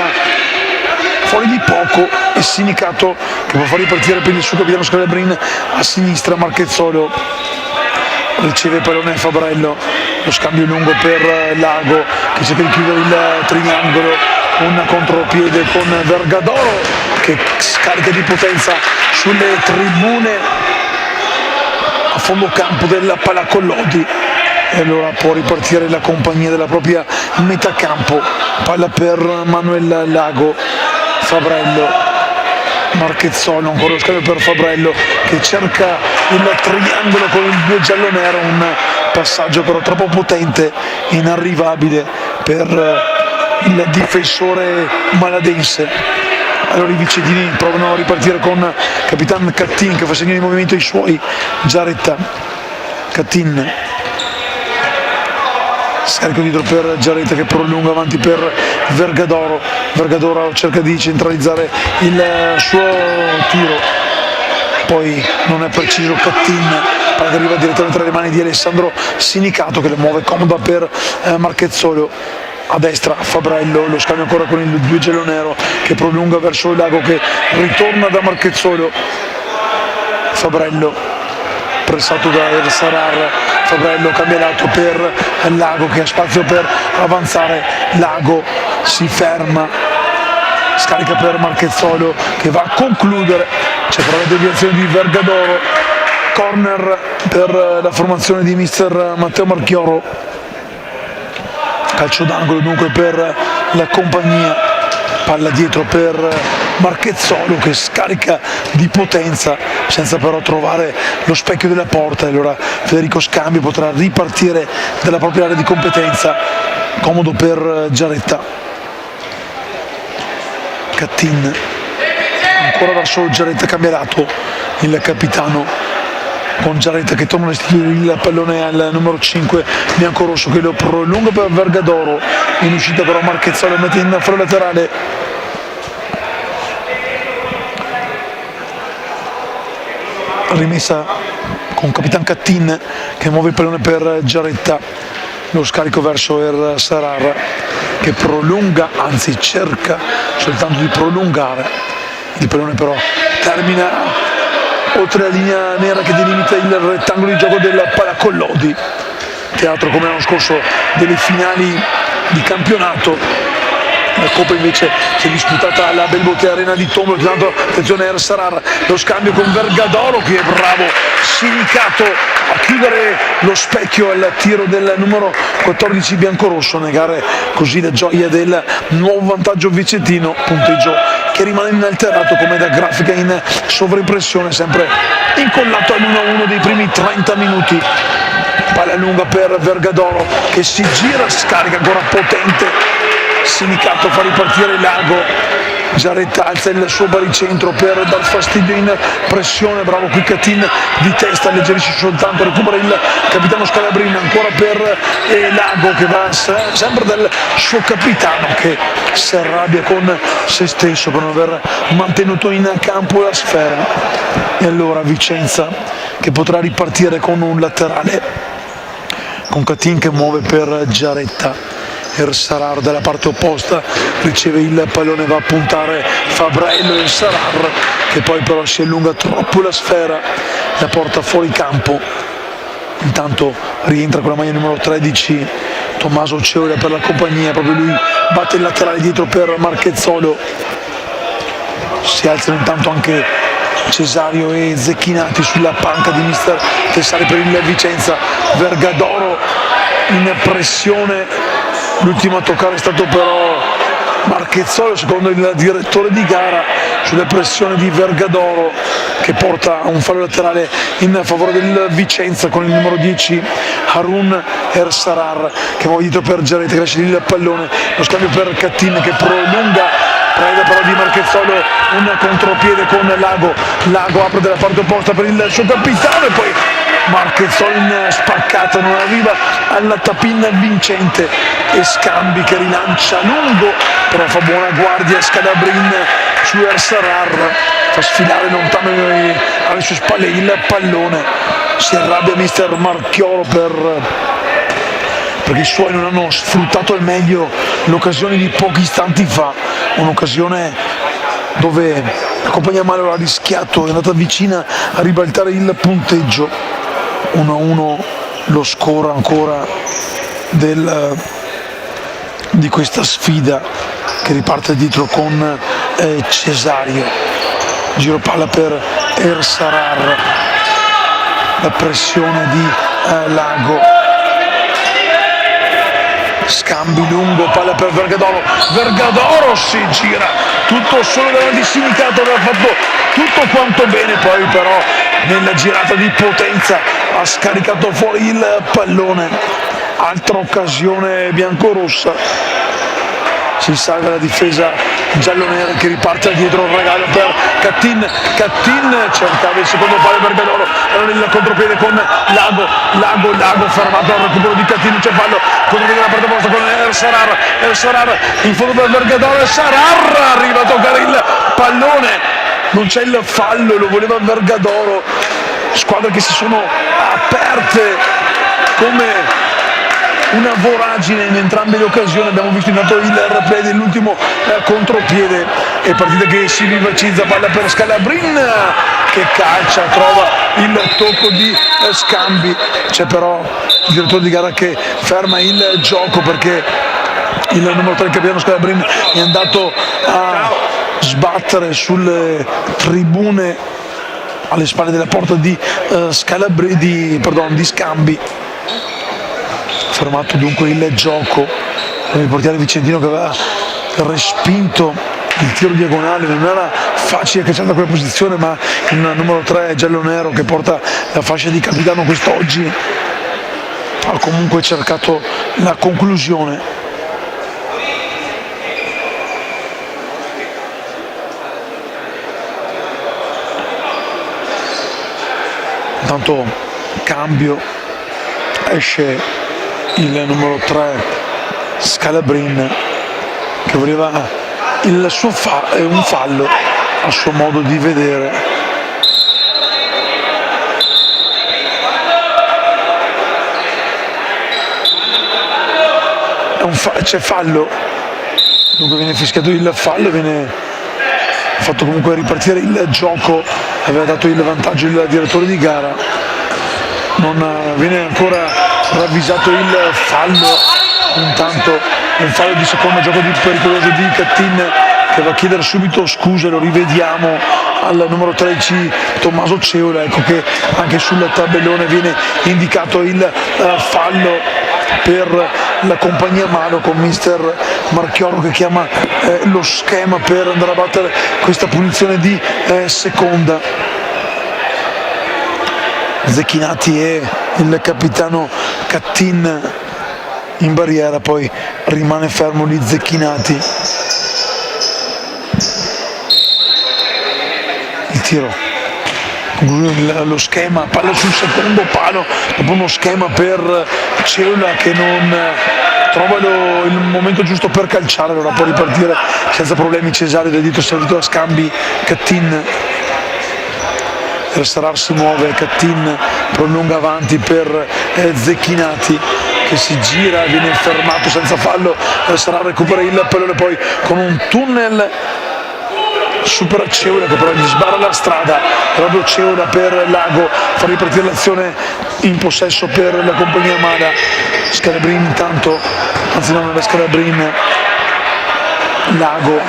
fuori di poco e Sinicato che può far ripartire per il suo capitano Scalabrin a sinistra. Marchezzolo riceve il pallone Fabrello, lo scambio lungo per Lago che cerca di chiudere il triangolo, un contropiede con Vergadoro che scarica di potenza sulle tribune a fondo campo della Pala Collodi, e allora può ripartire la compagnia della propria metà campo. Palla per Manuel Lago, Fabrello, Marchezzolo, ancora lo scambio per Fabrello che cerca il triangolo con il due giallo-nero, un passaggio però troppo potente, inarrivabile per il difensore maladense. Allora i vicentini provano a ripartire con Capitan Cattin che fa segno di movimento ai suoi. Giaretta, Cattin, scarico dietro per Giaretta che prolunga avanti per Vergadoro. Vergadoro cerca di centralizzare il suo tiro, poi non è preciso Cattin, palla che arriva direttamente tra le mani di Alessandro Sinicato che le muove comoda per Marchezzolo. A destra Fabrello, lo scambio ancora con il due giallo-nero che prolunga verso il Lago che ritorna da Marchezzolo. Fabrello pressato da El Sarar, Fabrello cambia lato per Lago che ha spazio per avanzare, Lago si ferma, scarica per Marchezzolo che va a concludere, c'è però la deviazione di Vergadoro, corner per la formazione di mister Matteo Marchioro. Calcio d'angolo dunque per la compagnia, palla dietro per Marchezzolo che scarica di potenza senza però trovare lo specchio della porta, e allora Federico Scambio potrà ripartire dalla propria area di competenza, comodo per Giaretta. Cattin ancora verso Giaretta, cambia lato il capitano con Giaretta che torna a restituire il pallone al numero 5 biancorosso che lo prolunga per Vergadoro, in uscita però Marchezzolo mette in fuori laterale. Rimessa con Capitan Cattin che muove il pallone per Giaretta, lo scarico verso El Sarar che prolunga, anzi cerca soltanto di prolungare, il pallone però termina oltre la linea nera che delimita il rettangolo di gioco del Pala Collodi, teatro come l'anno scorso delle finali di campionato. La Coppa invece si è disputata alla Belbote Arena di Tombolo. Tanto attenzione El Sarar, lo scambio con Vergadoro che è bravo, Sinicato a chiudere lo specchio al tiro del numero 14 biancorosso, a negare così la gioia del nuovo vantaggio vicentino, punteggio che rimane inalterato come da grafica in sovraimpressione, sempre incollato all'1-1 dei primi 30 minuti. Palla lunga per Vergadoro che si gira, scarica ancora potente, Sinicato fa ripartire Lago Giaretta alza il suo baricentro per dar fastidio in pressione, bravo qui Catin di testa, alleggerisce soltanto, recupera il capitano Scalabrin, ancora per Lago che va sempre dal suo capitano che si arrabbia con se stesso per non aver mantenuto in campo la sfera. E allora Vicenza che potrà ripartire con un laterale, con Catin che muove per Giaretta. Ersarar dalla parte opposta riceve il pallone, va a puntare Fabrello, Ersarar che poi però si allunga troppo la sfera, la porta fuori campo. Intanto rientra con la maglia numero 13 Tommaso Ceola per la compagnia, proprio lui batte il laterale dietro per Marchezzolo. Si alzano intanto anche Cesario e Zecchinati sulla panca di mister Tessari per il Vicenza. Vergadoro in pressione, l'ultimo a toccare è stato però Marchezzolo secondo il direttore di gara, sulla pressione di Vergadoro che porta a un fallo laterale in favore del Vicenza con il numero 10 Harun Ersarar che muove dietro per Giaretta che lascia il pallone, lo scambio per Catin che prolunga, preda però di Marchezzolo, un contropiede con Lago apre dalla parte opposta per il suo capitano e poi Marchezzolo in spaccata non arriva alla tapin vincente e Scambi che rilancia lungo, però fa buona guardia Scalabrin su Ersarar, fa sfilare lontano alle sue spalle il pallone. Si arrabbia mister Marchioro perché i suoi non hanno sfruttato al meglio l'occasione di pochi istanti fa, un'occasione dove la compagnia Malo ha rischiato, è andata vicina a ribaltare il punteggio. 1-1 lo score ancora di questa sfida che riparte dietro con Cesario. Giro palla per Ersarar, la pressione di Lago, scambi lungo, palla per Vergadoro si gira tutto solo davanti di Sinicato, aveva fatto tutto quanto bene, poi però nella girata di potenza ha scaricato fuori il pallone. Altra occasione biancorossa, si salva la difesa giallonera che riparte dietro, il regalo per Catin cercava il secondo palo per Vergadoro, allora il contropiede con Lago fermato al recupero di Catin, c'è fallo, contropiede dalla parte opposta con Ersarar in fondo per Vergadoro, Ersarar arriva a toccare il pallone, non c'è il fallo, lo voleva Vergadoro. Squadre che si sono aperte come una voragine in entrambe le occasioni. Abbiamo visto intanto il replay dell'ultimo contropiede e partita che si vivacizza, palla per Scalabrin che calcia, trova il tocco di Scambi, c'è però il direttore di gara che ferma il gioco perché il numero 3 capitano Scalabrin è andato a sbattere sulle tribune alle spalle della porta di Scambi. Fermato dunque il gioco con il portiere vicentino che aveva respinto il tiro diagonale, non era facile cacciare da quella posizione, ma il numero 3 giallo-nero che porta la fascia di capitano quest'oggi ha comunque cercato la conclusione. Intanto cambio, esce il numero 3 Scalabrin che voleva un fallo a suo modo di vedere. C'è fallo, dunque viene fischiato il fallo, viene fatto comunque ripartire il gioco, aveva dato il vantaggio il direttore di gara, non viene ancora ravvisato il fallo. Intanto un fallo di secondo gioco pericoloso di Catin che va a chiedere subito scuse, lo rivediamo al numero 13 Tommaso Ceola, ecco che anche sul tabellone viene indicato il fallo per la compagnia Malo con mister Marchioro che chiama lo schema per andare a battere questa punizione di seconda. Zecchinati e il capitano Catin in barriera, poi rimane fermo lì Zecchinati. tiro, lo schema, palla sul secondo palo, dopo uno schema per Ceula che non trova il momento giusto per calciare, allora può ripartire senza problemi Cesario, del dito servito a scambi Cattin. Sarar si muove, Cattin prolunga avanti per Zecchinati che si gira, viene fermato senza fallo, Sarar recupera il pallone poi con un tunnel supera Ceula che però gli sbarra la strada, proprio Ceula per Lago, fa ripartire l'azione in possesso per la compagnia Mada. Scalabrin intanto, anzi non è Scalabrin, Lago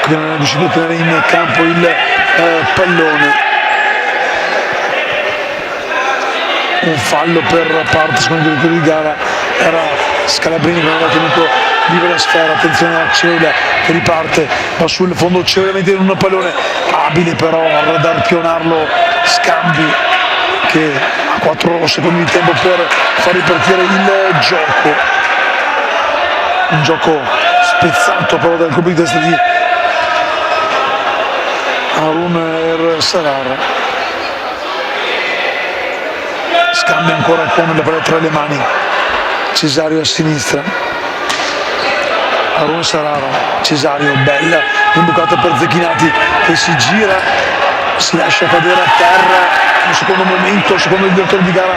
che non è riuscito a tenere in campo il pallone. Un fallo per parte secondo il direttore di gara, era Scalabrini che non aveva tenuto viva la sfera. Attenzione a Ceula che riparte, va sul fondo Ceula mette in un pallone abile però a radarpionarlo Scambi che ha 4 secondi di tempo per far ripartire il gioco, un gioco spezzato però dal colpo di testa di Harun Sarar. Scambia ancora con la palla tra le mani, Cesario a sinistra, Harun Sarar, Cesario, bella imbucata per Zecchinati che si gira, si lascia cadere a terra un secondo momento, secondo il direttore di gara,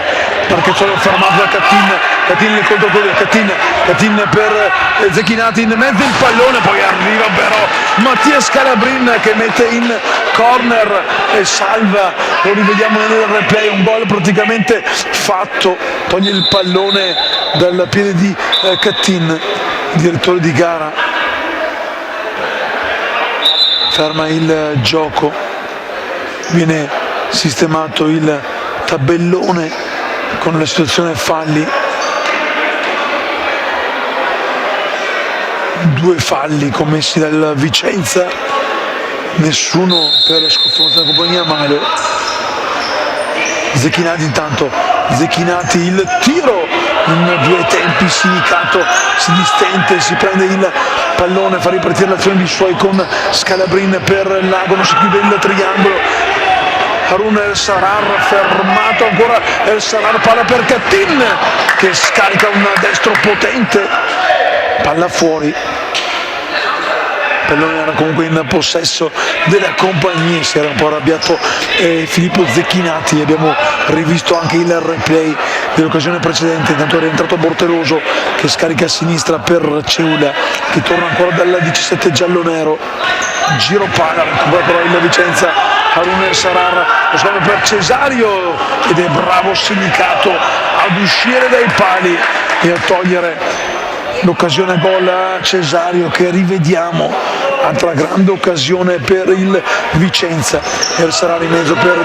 perché c'è fermato da Cattin il contropiede, Cattin per Zecchinati in mezzo il pallone, poi arriva però Mattia Scalabrin che mette in corner e salva, lo rivediamo nel replay, un gol praticamente fatto, toglie il pallone dal piede di Cattin, direttore di gara, ferma il gioco, viene sistemato il tabellone con la situazione falli, 2 falli commessi dal Vicenza, nessuno per sconformazione della compagnia Malo. Zecchinati intanto, Zecchinati il tiro in 2 tempi, Sinicato si distende, si prende il pallone, fa ripartire l'azione di suoi con Scalabrin per Lago, non si chiude il triangolo, Harun Sarar fermato ancora, Sarar palla per Cattin che scarica un destro potente, palla fuori, pallone era comunque in possesso della compagnia, si era un po' arrabbiato Filippo Zecchinati, abbiamo rivisto anche il replay dell'occasione precedente, intanto è rientrato Borteloso che scarica a sinistra per Ceula che torna ancora dal 17 giallo-nero, giro palla, recupera però il Vicenza, Harun Sarar, lo scambio per Cesario ed è bravo Sinicato ad uscire dai pali e a togliere l'occasione gol a Cesario che rivediamo, altra grande occasione per il Vicenza, e Sarar in mezzo per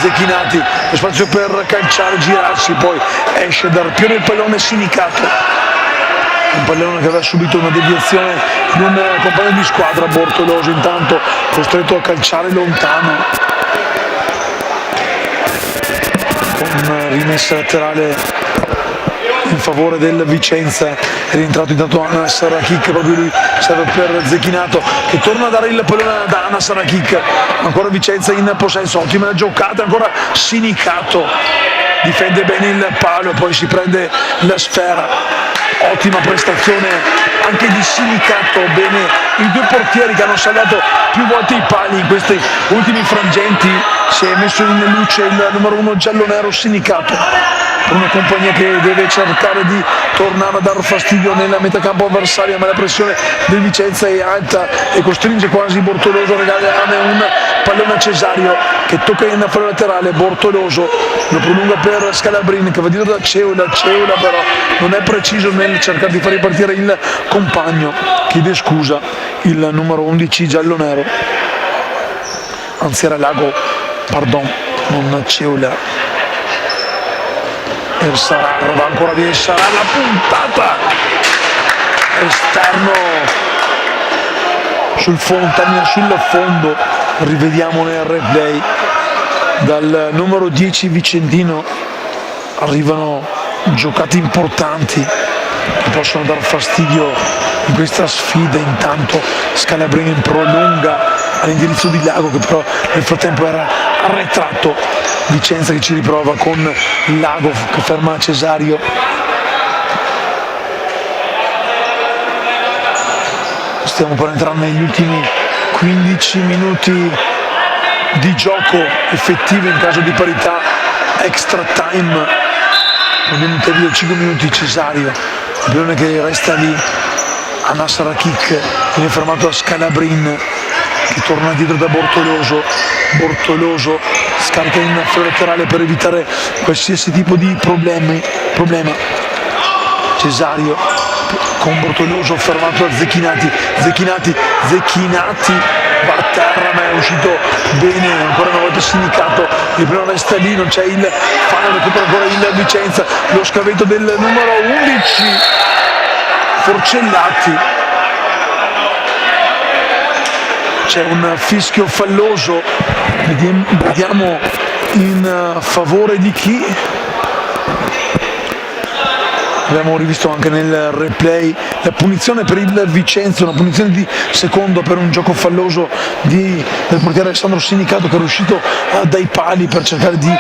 Zecchinati, lo spazio per calciare, girarsi, poi esce dal piede il pallone Sinicato, un pallone che aveva subito una deviazione di un compagno di squadra, Bortoloso intanto costretto a calciare lontano con rimessa laterale in favore del Vicenza, è rientrato intanto Anas Rakik, proprio lui serve per Zecchinato che torna a dare il pallone ad Anas Rakik, ancora Vicenza in possesso, ottima giocata, ancora Sinicato difende bene il palo e poi si prende la sfera, ottima prestazione anche di Sinicato, bene i 2 portieri che hanno salvato più volte i pali in questi ultimi frangenti, si è messo in luce il numero 1 giallo-nero Sinicato, per una compagnia che deve cercare di tornare a dar fastidio nella metacampo avversaria, ma la pressione del Vicenza è alta e costringe quasi Bortoloso a regalare un pallone a Cesario che tocca in fallo laterale, Bortoloso lo prolunga per Scalabrin che va dietro da Ceula però non è preciso nel cercare di far ripartire il compagno, chiede scusa il numero 11 giallo-nero, anzi era Lago, pardon, non Ceula. Sarar va ancora via, Sarar la puntata esterno sul Fontana, sul fondo, rivediamo nel replay dal numero 10 vicentino arrivano giocate importanti che possono dar fastidio in questa sfida. Intanto Scalabrini prolunga all'indirizzo di Lago, che però nel frattempo era arretrato. Vicenza che ci riprova con Lago che ferma Cesario. Stiamo per entrare negli ultimi 15 minuti di gioco effettivo in caso di parità, extra time. Abbiamo un tempo di 5 minuti. Cesario, il pallone che resta lì. Anas Rakik viene fermato da Scalabrin, che torna dietro da Bortoloso scarica in filo laterale per evitare qualsiasi tipo di problema. Cesario con Bortoloso fermato da Zecchinati va a terra, ma è uscito bene, ancora una volta sindicato. Il primo resta lì, non c'è il fallo, recupera ancora il Vicenza, lo scavetto del numero 11 Forcellati. C'è un fischio falloso, vediamo in favore di chi. Abbiamo rivisto anche nel replay la punizione per il Vicenza, una punizione di secondo per un gioco falloso del portiere Alessandro Sindicato, che è riuscito dai pali per cercare di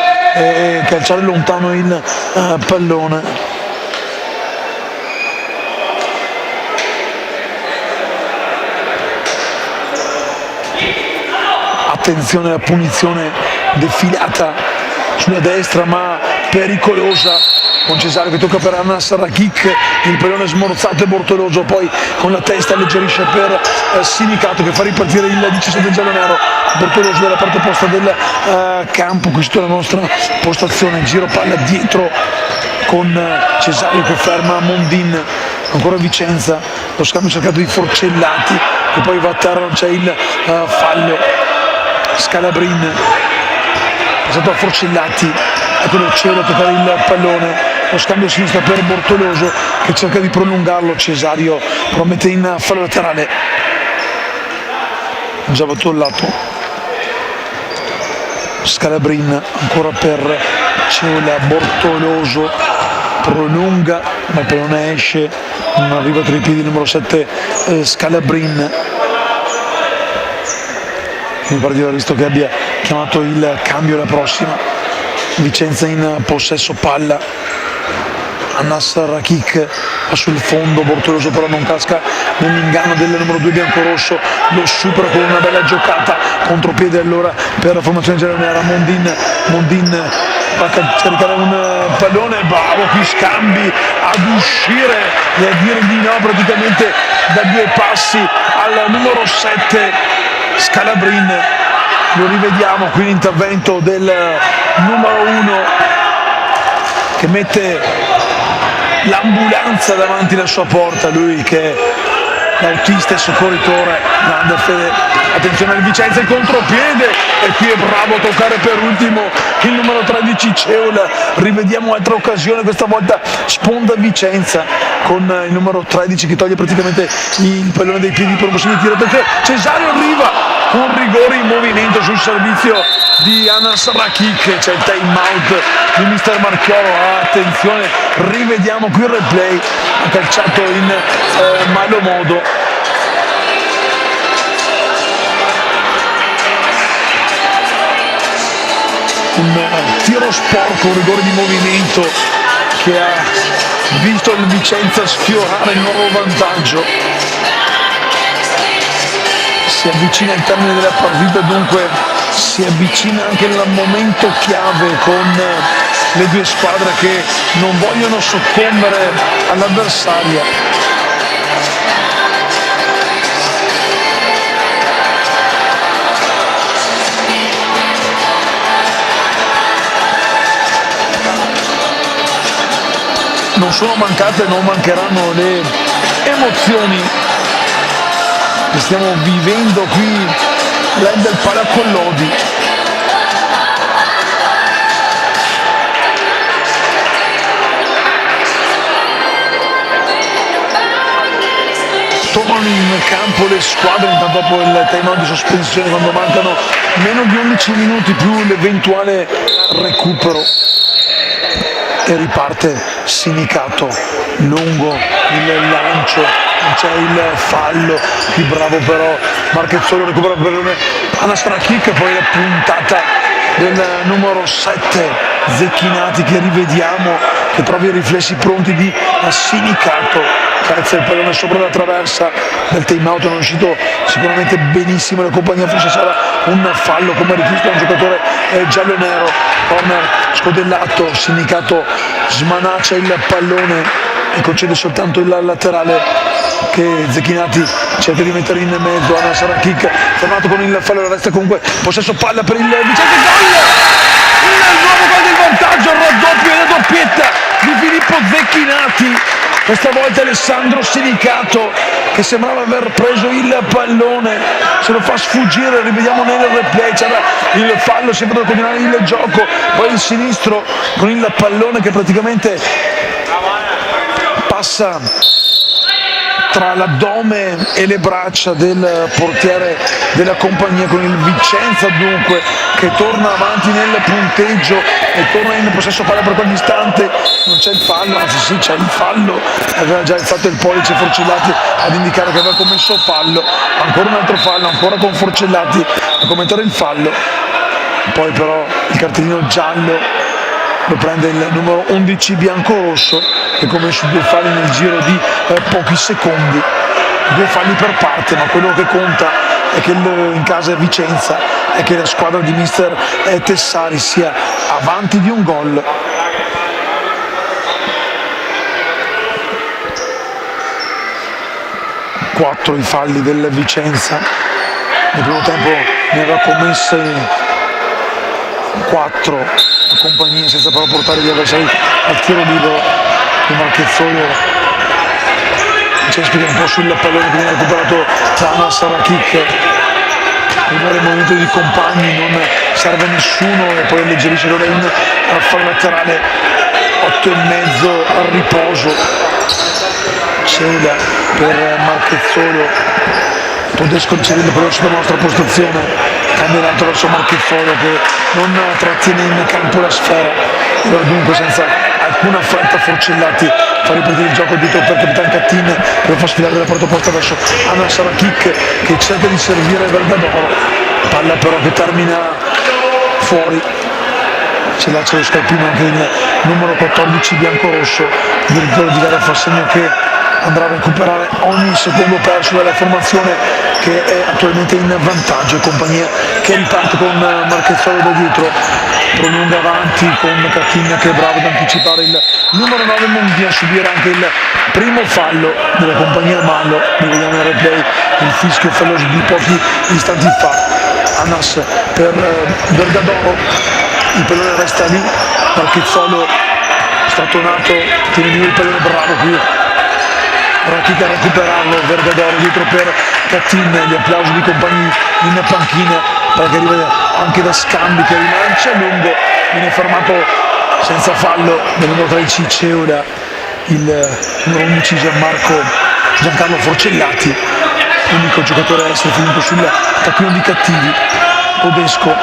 calciare lontano il pallone. Attenzione alla punizione defilata sulla destra ma pericolosa, con Cesario che tocca per Anas Rakik, il pallone smorzato e Bortoloso poi con la testa alleggerisce per Sinicato, che fa ripartire il 17 giallo-nero. Bortoloso dalla parte opposta del campo, questa è la nostra postazione, giro palla dietro con Cesario che ferma Mondin, ancora Vicenza, lo scambio cercato di Forcellati che poi va a terra, non c'è il fallo. Scalabrin passato a Forcellati, eccolo Cielo a toccare il pallone, lo scambio a sinistra per Bortoloso che cerca di prolungarlo. Cesario promette in fallo laterale, già battuto il lato. Scalabrin ancora per Ceola, Bortoloso prolunga ma il pallone esce, non arriva tra i piedi il numero 7 Scalabrin. Mi pare di aver visto che abbia chiamato il cambio la prossima. Vicenza in possesso palla, Anas Rakik va sul fondo, Bortoloso però non casca nell'inganno del numero 2 biancorosso, lo supera con una bella giocata, contropiede allora per la formazione giallo-nera. Mondin va a caricare un pallone, bravo, qui scambi ad uscire e a dire di no praticamente da 2 passi al numero 7 Scalabrin. Lo rivediamo qui l'intervento del numero 1 che mette l'ambulanza davanti alla sua porta, lui che è l'autista e soccorritore, grande fede. Attenzione al Vicenza, il contropiede e qui è bravo a toccare per ultimo il numero 13 Ceola. Rivediamo altra occasione, questa volta sponda Vicenza con il numero 13 che toglie praticamente il pallone dai piedi per un possibile tiro. Cesario arriva con rigore in movimento sul servizio di Anas Rakik, c'è il time out di mister Marchioro. Attenzione, rivediamo qui il replay, ha calciato in malo modo. Un tiro sporco, un rigore di movimento che ha visto il Vicenza sfiorare il nuovo vantaggio. Si avvicina al termine della partita, dunque si avvicina anche il momento chiave con le due squadre che non vogliono soccombere all'avversaria. Non sono mancate e non mancheranno le emozioni che stiamo vivendo qui all'Endel Palacollodi. Tornano in campo le squadre intanto dopo il time out di sospensione, quando mancano meno di 11 minuti più l'eventuale recupero. e riparte Sinicato lungo il lancio, non c'è il fallo, qui bravo però Marchezzolo, recupera il pallone, Anas Rakik, poi la puntata del numero 7 Zecchinati che rivediamo, che trova i riflessi pronti di Sinicato, calza il pallone sopra la traversa del time out, non è uscito sicuramente benissimo la compagnia, forse sarà un fallo come richiesto da un giocatore giallo-nero, corner scodellato, Sinicato smanaccia il pallone e concede soltanto il laterale che Zecchinati cerca di mettere in mezzo. Anas Rakik fermato con il fallo, resta comunque possesso palla per il Vicenza, gol! Il nuovo gol del vantaggio, il raddoppio e la doppietta di Filippo Zecchinati, questa volta Alessandro Sinicato che sembrava aver preso il pallone, se lo fa sfuggire, rivediamo nel replay, c'era il fallo sempre da continuare il gioco, poi il sinistro con il pallone che praticamente passa tra l'addome e le braccia del portiere della compagnia, con il Vicenza dunque che torna avanti nel punteggio e torna in possesso palla per quell'istante. Non c'è il fallo, anzi sì c'è il fallo, aveva già alzato il pollice Forcellati ad indicare che aveva commesso fallo, ancora un altro fallo, ancora con Forcellati a commentare il fallo, poi però il cartellino giallo lo prende il numero 11 biancorosso che ha commesso due falli nel giro di pochi secondi, due falli per parte, ma quello che conta è che in casa Vicenza è che la squadra di mister Tessari sia avanti di un gol. Quattro i falli del Vicenza, nel primo tempo ne aveva commesse 4 la compagnia senza però portare gli avversari al tiro libero. Il Marchezzolo c'è spinto un po' sul pallone che viene recuperato da Anas Rakik, il movimento di compagni, non serve nessuno e poi alleggerisce Loren al fallo laterale, 8,5 al riposo, ceda per Marchezzolo, Todesco riceve però sulla nostra postazione, cambia l'altro verso Marchezzolo che non trattiene in campo la sfera, e dunque senza alcuna fretta Forcellati fa ripartire il gioco dietro per Capitan Cattin che lo fa sfilare dalla porta opposta verso Anas Rakik che cerca di servire Vergadoro, palla però che termina fuori, c'è lo scalpino anche il numero 14 biancorosso, il direttore di gara fa segno che andrà a recuperare ogni secondo perso dalla formazione che è attualmente in vantaggio, compagnia che riparte con Marchezzolo da dietro, prolunga avanti con Cattin che è bravo ad anticipare il numero 9 Mondi a subire anche il primo fallo della compagnia Mallo, ne vediamo nel replay il fischio fallo di pochi istanti fa. Anas per Vergadoro, il pallone resta lì, Marchezzolo strattonato, tiene vivo il pallone, bravo qui Rakik a recuperarlo, Vergadoro dietro per Cattin, gli applausi di compagni in panchina perché arriva anche da Scambi che rilancia lungo, viene fermato senza fallo nel numero 13 Ceola, il numero 11 Giancarlo Forcellati, unico giocatore a essere finito sul taccuino di cattivi. Todesco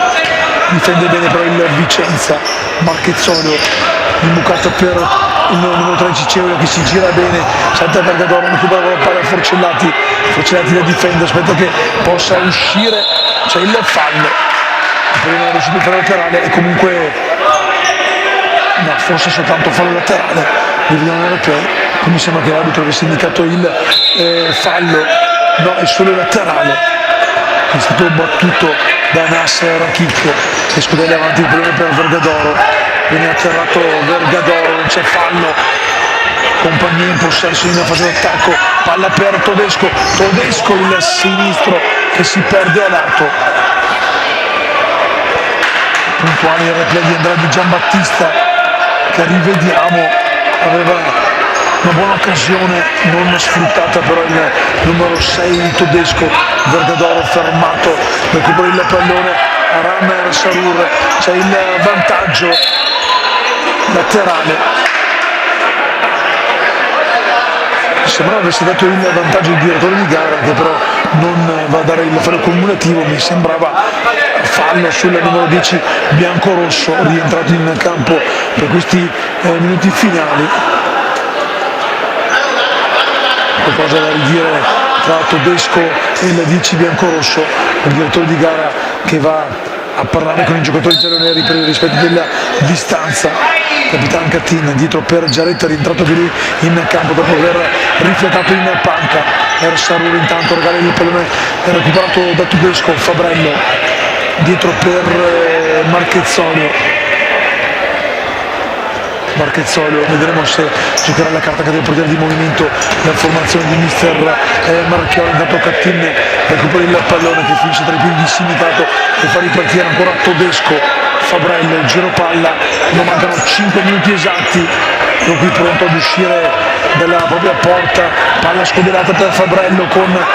difende bene però il Vicenza, Marchezzolo imbucato per il numero 13 Ceola che si gira bene, salta Vergadoro, recupera la palla Forcellati, Forcellati la difende, aspetta che possa uscire, c'è il fallo, prima è riuscito per laterale e comunque no, forse soltanto fallo laterale, vediamo nel replay, mi sembra che l'arbitro avesse indicato il fallo, no, è solo laterale, è stato battuto da Anas Rakik che scudella avanti il pallone per Vergadoro, viene atterrato Vergadoro, non c'è fallo, compagnia in possesso in fase d'attacco, palla per Todesco, Todesco il sinistro che si perde a lato, puntuale il replay di Andrea Di Giambattista che rivediamo, aveva una buona occasione non sfruttata però il numero 6 Todesco, Vergadoro fermato, recupera il pallone a Ramer Sarur, c'è il vantaggio laterale, sembrava avesse dato il vantaggio il direttore di gara che però non va a dare il fallo cumulativo, mi sembrava fallo sul numero 10 biancorosso, rientrato in campo per questi minuti finali. Qualcosa da ridire tra Todesco e il 10 biancorosso, il direttore di gara che va a parlare con i giocatori gialloneri per il rispetto della distanza. Capitano Cattin dietro per Giaretta, rientrato di lui in campo dopo aver rifiatato in panca. Ersarur intanto regala il pallone recuperato da Tedesco. Fabrello dietro per Marchezzolio, vedremo se giocherà la carta che del portiere di movimento, la formazione di mister Marchiolo. Intanto Cattin recupera il pallone che finisce tra i piedi di Sinicato e fa ripartire ancora Todesco. Fabrello, il giro palla, non mancano 5 minuti esatti, è qui pronto ad uscire dalla propria porta, palla scoderata per Fabrello con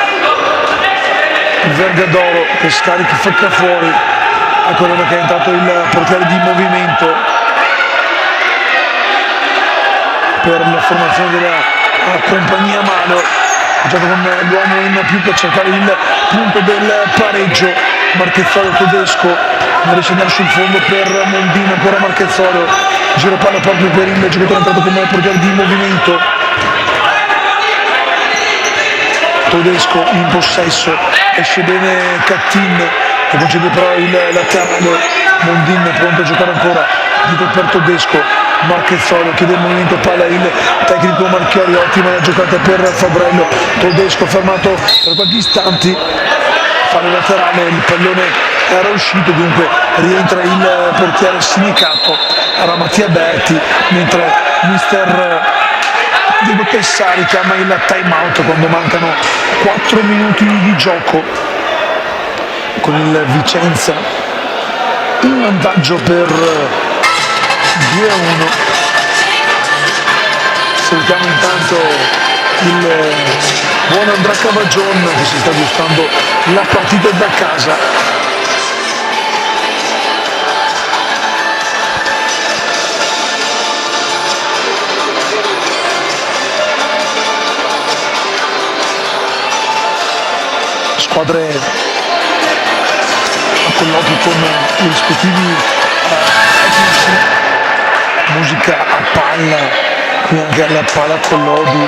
Vergadoro che scarica fuori, ecco dove che è entrato il portiere di movimento per la formazione della compagnia Mano. Ha giocato con l'uomo in più per cercare il punto del pareggio. Marchezzolio Tedesco non riesce ad andare sul fondo per Mondino, ancora Marchezzolio, giro palla proprio per il giocatore entrato come portiere di movimento. Tedesco in possesso, esce bene Cattin che concede però il laterale. Mondin pronto a giocare ancora dietro per Tedesco. Marchezzolio chiede il movimento, palla il tecnico Marchioli, ottima la giocata per Fabrello. Tedesco fermato per qualche istante, fallo laterale, il pallone era uscito, dunque rientra il portiere Sinicato, era Mattia Berti, mentre mister Diego Tessari chiama il time out quando mancano 4 minuti di gioco, con il Vicenza in vantaggio per 2-1. Salutiamo intanto il buon Andrea Cavagion che si sta aggiustando la partita da casa. Squadre a colloquio con i rispettivi tecnici, musica a palla, qui anche alla palla con l'Odi.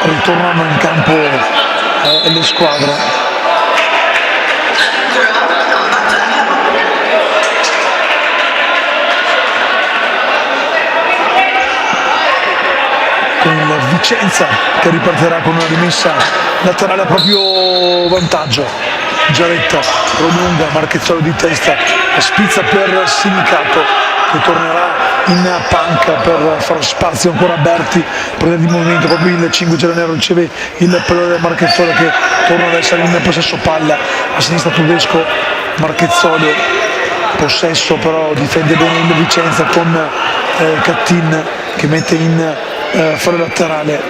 Ritornano in campo le squadre. Con il Vicenza che ripartirà con una rimessa laterale a proprio vantaggio. Giaretta prolunga, Marchezzolio di testa, spizza per Sinicato che tornerà in panca per fare spazio ancora a Berti, prende di movimento, proprio il 5 giallo-nero riceve il pallone del Marchezzolio che torna ad essere in possesso palla, a sinistra Tedesco, Marchezzolio, possesso però difende bene il Vicenza con Cattin che mette in fallo laterale,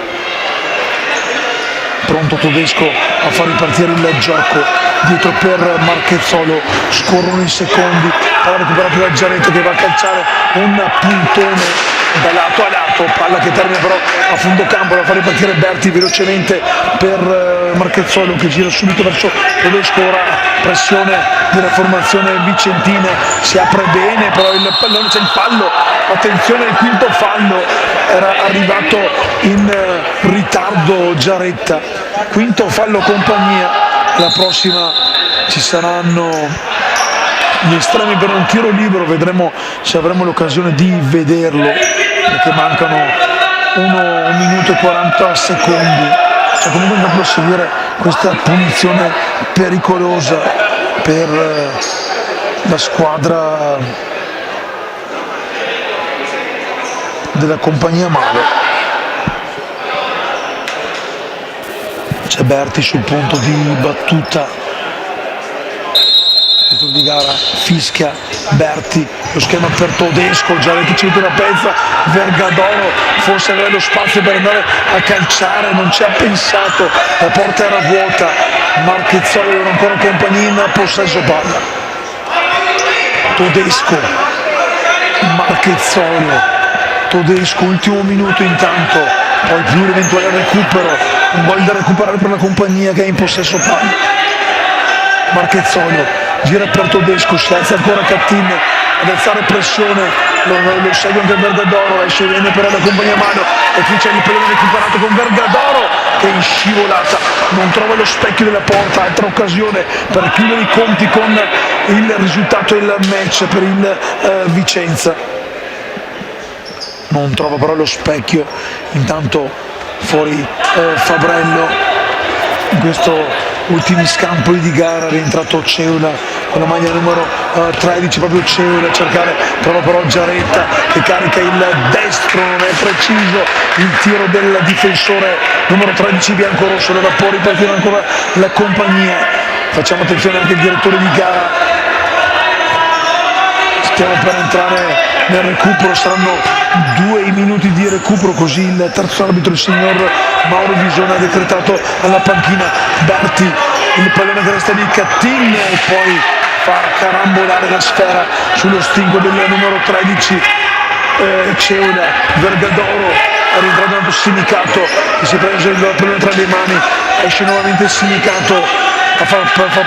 pronto Tedesco a far ripartire il gioco, dietro per Marchezzolio, scorrono i secondi, palla recuperata da Giaretta che va a calciare un puntone da lato a lato, palla che termina però a fondo campo, da far ripartire Berti velocemente per Marchezzolio che gira subito verso Tedesco, ora pressione della formazione vicentina, si apre bene però il pallone, c'è il fallo, attenzione al quinto fallo, era arrivato in ritardo Giaretta, quinto fallo compagnia. La prossima ci saranno gli estremi per un tiro libero, vedremo se avremo l'occasione di vederlo perché mancano 1 minuto e 40 secondi. Cioè comunque da proseguire questa punizione pericolosa per la squadra della compagnia Malo. C'è Berti sul punto di battuta, il di gara fischia Berti, lo schema per Tedesco, Giaretta ci mette una pezza, Vergadoro forse aveva lo spazio per andare a calciare, non ci ha pensato, la porta era vuota, Marchezzolio era ancora compagnia in possesso palla, Tedesco, Marchezzolio, Todesco, ultimo minuto intanto, poi più l'eventuale recupero, un gol da recuperare per la compagnia che è in possesso palla. Marchezzolo gira per Todesco, si alza ancora Cattin ad alzare pressione, lo segue anche Vergadoro, esce bene però la compagnia mano e qui c'è il pallone recuperato con Vergadoro che in scivolata non trova lo specchio della porta, altra occasione per chiudere i conti con il risultato del match per il Vicenza. Non trova però lo specchio, intanto fuori Fabrello in questo ultimi scampoli di gara, è rientrato Ceula con la maglia numero 13, proprio Ceula a cercare, trova però Giaretta che carica il destro, non è preciso il tiro del difensore numero 13 biancorosso, allora può ripartire ancora la compagnia. Facciamo attenzione anche al direttore di gara, stiamo per entrare nel recupero, saranno 2 minuti di recupero, così il terzo arbitro, il signor Mauro Visone, ha decretato alla panchina. Berti, il pallone che resta di Cattin e poi fa carambolare la sfera sullo stinco del numero 13 Ceula. Vergadoro è rientrato un po' Sinicato che si prende il pallone tra le mani, esce nuovamente il Sinicato a fa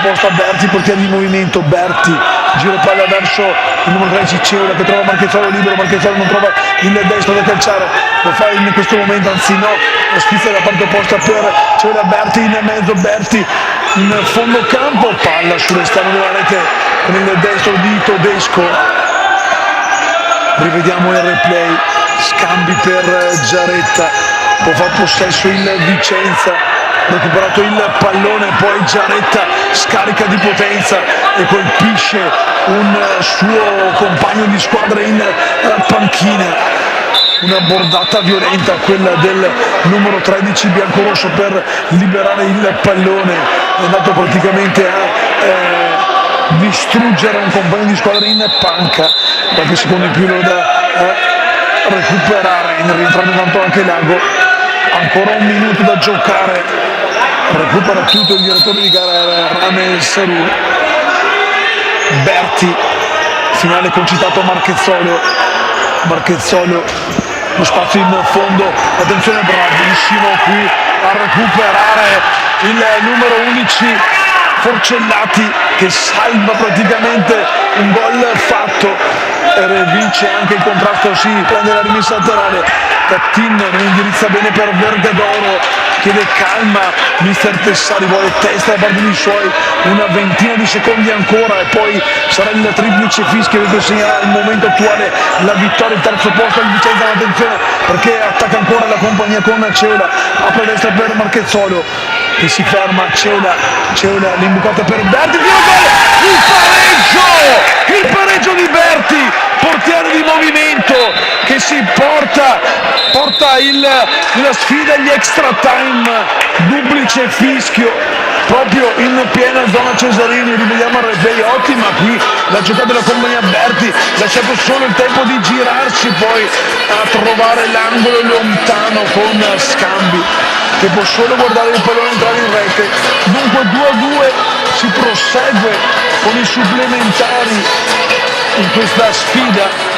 posto a Berti, portiere di movimento. Berti, giro palla verso il numero 13 Ceula che trova Marchezzolo libero, Marchezzolo non trova il destro da calciare, lo fa in questo momento, anzi no, lo schizza dalla parte opposta per Ceula. Berti in mezzo, Berti in fondo campo, palla sull'esterno della rete con il destro di Todesco. Rivediamo il replay, scambi per Giaretta, può far possesso il Vicenza, recuperato il pallone, poi Giaretta scarica di potenza e colpisce un suo compagno di squadra in panchina. Una bordata violenta quella del numero 13 biancorosso per liberare il pallone, è andato praticamente a distruggere un compagno di squadra in panca. Qualche secondo in più lo da recuperare, in rientrando tanto anche Lago, ancora un minuto da giocare, recupera tutto il direttore di gara Rame Saru. Berti, finale concitato a Marchezzolo, lo spazio in fondo, attenzione, bravissimo qui a recuperare il numero 11 Forcellati che salva praticamente un gol fatto e vince anche il contrasto, si prende la rimessa laterale. Cattin non indirizza bene per Vergadoro, chiede calma, mister Tessari vuole testa da parte dei suoi, una ventina di secondi ancora e poi sarà il triplice fischio che segnerà al momento attuale la vittoria, il terzo posto al Vicenza. Attenzione perché attacca ancora la compagnia con Ceula, apre a destra per Marchezzolo che si ferma, Ceula l'imbucata per Berti, il pareggio di Berti, portiere di movimento che si porta la sfida agli extra time, duplice fischio proprio in piena zona Cesarini. Rivediamo il replay, ottima qui la giocata della compagnia. Berti lasciato solo il tempo di girarsi poi a trovare l'angolo lontano con Scambi che può solo guardare il pallone entrare in rete. Dunque 2-2, si prosegue con i supplementari in questa sfida.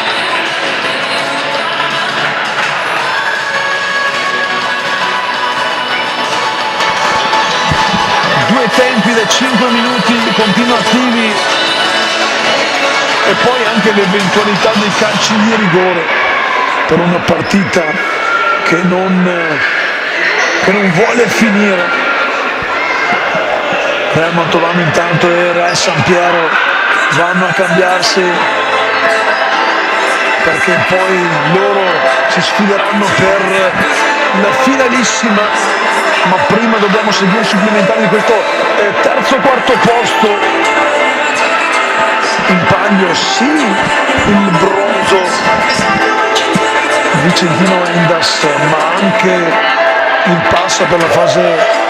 Due tempi da 5 minuti continuativi e poi anche l'eventualità dei calci di rigore per una partita che non vuole finire. Real Mantovano intanto e Real San Piero vanno a cambiarsi perché poi loro si sfideranno per la finalissima, ma prima dobbiamo seguire i supplementari di questo terzo quarto posto. In palio sì il bronzo vicentino Endas, ma anche il passo per la fase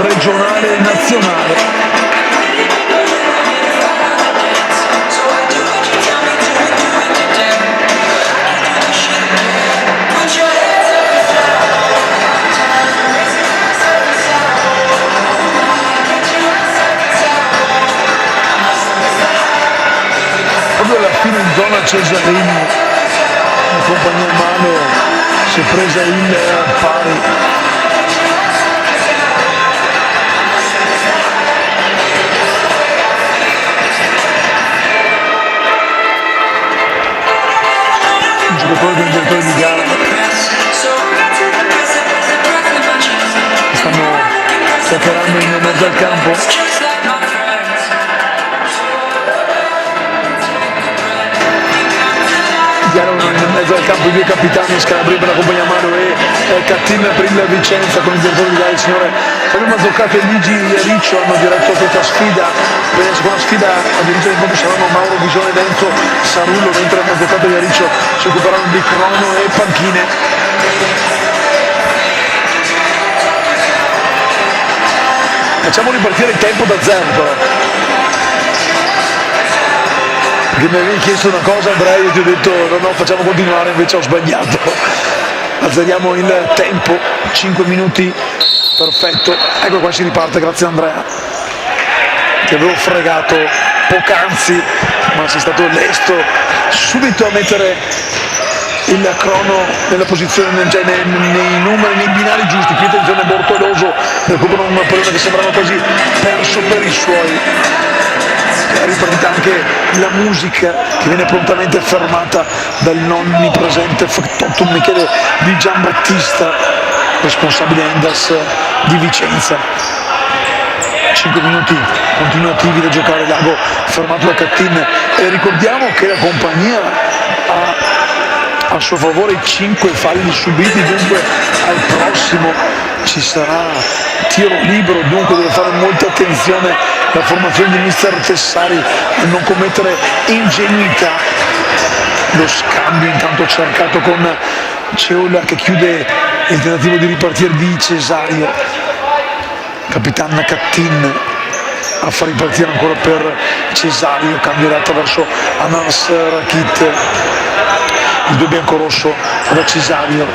regionale e nazionale. Proprio alla fine in zona Cesarini, la compagnia mano si è presa il pari. Un giocatore del direttore di gara stanno chiacchierando in mezzo al campo. Erano in mezzo al campo i due capitani, Scalabrini per la compagnia mano e Cattin per il Vicenza, con il direttore di gara, il signore Fabio Mazzoccato e Luigi Riccio hanno diretto questa sfida. Per la seconda sfida a dirigere l'incontro saranno Mauro Bisone ed Enzo Sarullo, mentre Mazzoccato e Riccio si occuperanno di crono e panchine. Facciamo ripartire il tempo da zero però, perché mi avevi chiesto una cosa Andrea, io ti ho detto no, facciamo continuare, invece ho sbagliato. Azzeriamo il tempo, 5 minuti, perfetto, ecco qua si riparte, grazie Andrea, ti avevo fregato poc'anzi, ma sei stato lesto subito a mettere il crono nella posizione, cioè nei numeri, nei binari giusti. Qui attenzione, Bortoloso recupera un pallone che sembrava quasi perso per i suoi. È ripartita anche la musica che viene prontamente fermata dal non onnipresente Factotum Michele di Giambattista, responsabile Enders di Vicenza. 5 minuti continuativi da giocare, Lago fermato da Cattin, e ricordiamo che la compagnia ha a suo favore 5 falli subiti, dunque al prossimo ci sarà tiro libero, dunque deve fare molta attenzione la formazione di mister Tessari a non commettere ingenuità. Lo scambio intanto cercato con Ceola che chiude il tentativo di ripartire di Cesario, Capitan Cattin a far ripartire ancora per Cesario, cambierà attraverso Anas Rakit, il due biancorosso da Cesario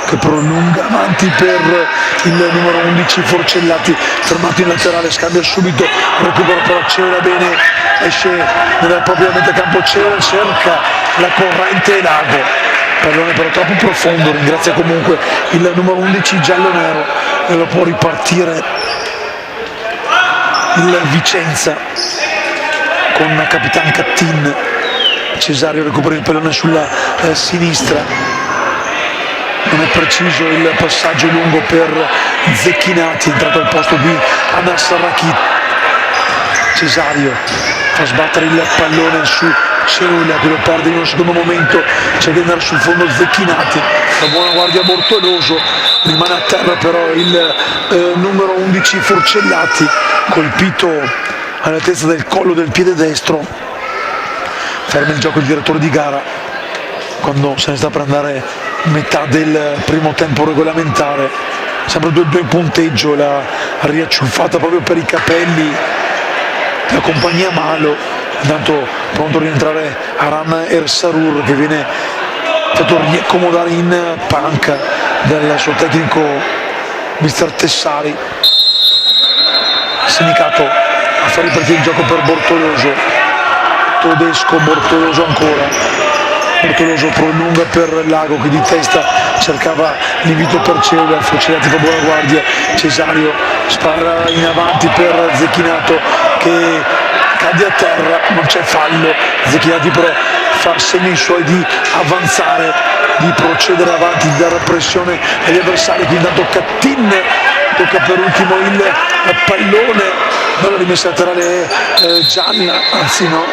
che prolunga avanti per il numero 11 Forcellati, fermato in laterale, scambia subito, recupera però Ceola bene, esce nella propria metà campo, Ceola cerca la corrente Lago, pallone però troppo profondo, ringrazia comunque il numero 11 giallo-nero e lo può ripartire il Vicenza con Capitan Cattin. Cesario recupera il pallone sulla sinistra, non è preciso il passaggio lungo per Zecchinati, entrato al posto di Anas Rakit. Cesario fa sbattere il pallone su Ceola che lo perde in un secondo momento, c'è che andare sul fondo Zecchinati, la buona guardia Bortoloso, rimane a terra però il numero 11 Forcellati, colpito all'altezza del collo del piede destro. Ferma il gioco il direttore di gara quando se ne sta per andare metà del primo tempo regolamentare. Sembra 2-2 in punteggio, la riacciuffata proprio per i capelli la compagnia Malo. Intanto pronto a rientrare Aran Ersarur che viene fatto riaccomodare in panca dal suo tecnico mister Tessari. Sinicato a far ripartire il gioco per Bortoloso, Todesco, Bortoloso ancora, Bortoloso prolunga per Lago che di testa cercava l'invito per Ceola, Forcellati fa buona guardia, Cesario spara in avanti per Zecchinato che cade a terra, non c'è fallo, Zecchinati però fa segno ai suoi di avanzare, di procedere avanti, di dare pressione agli avversari. Quindi intanto Cattin tocca per ultimo il pallone, non la rimessa laterale è gialla, anzi no,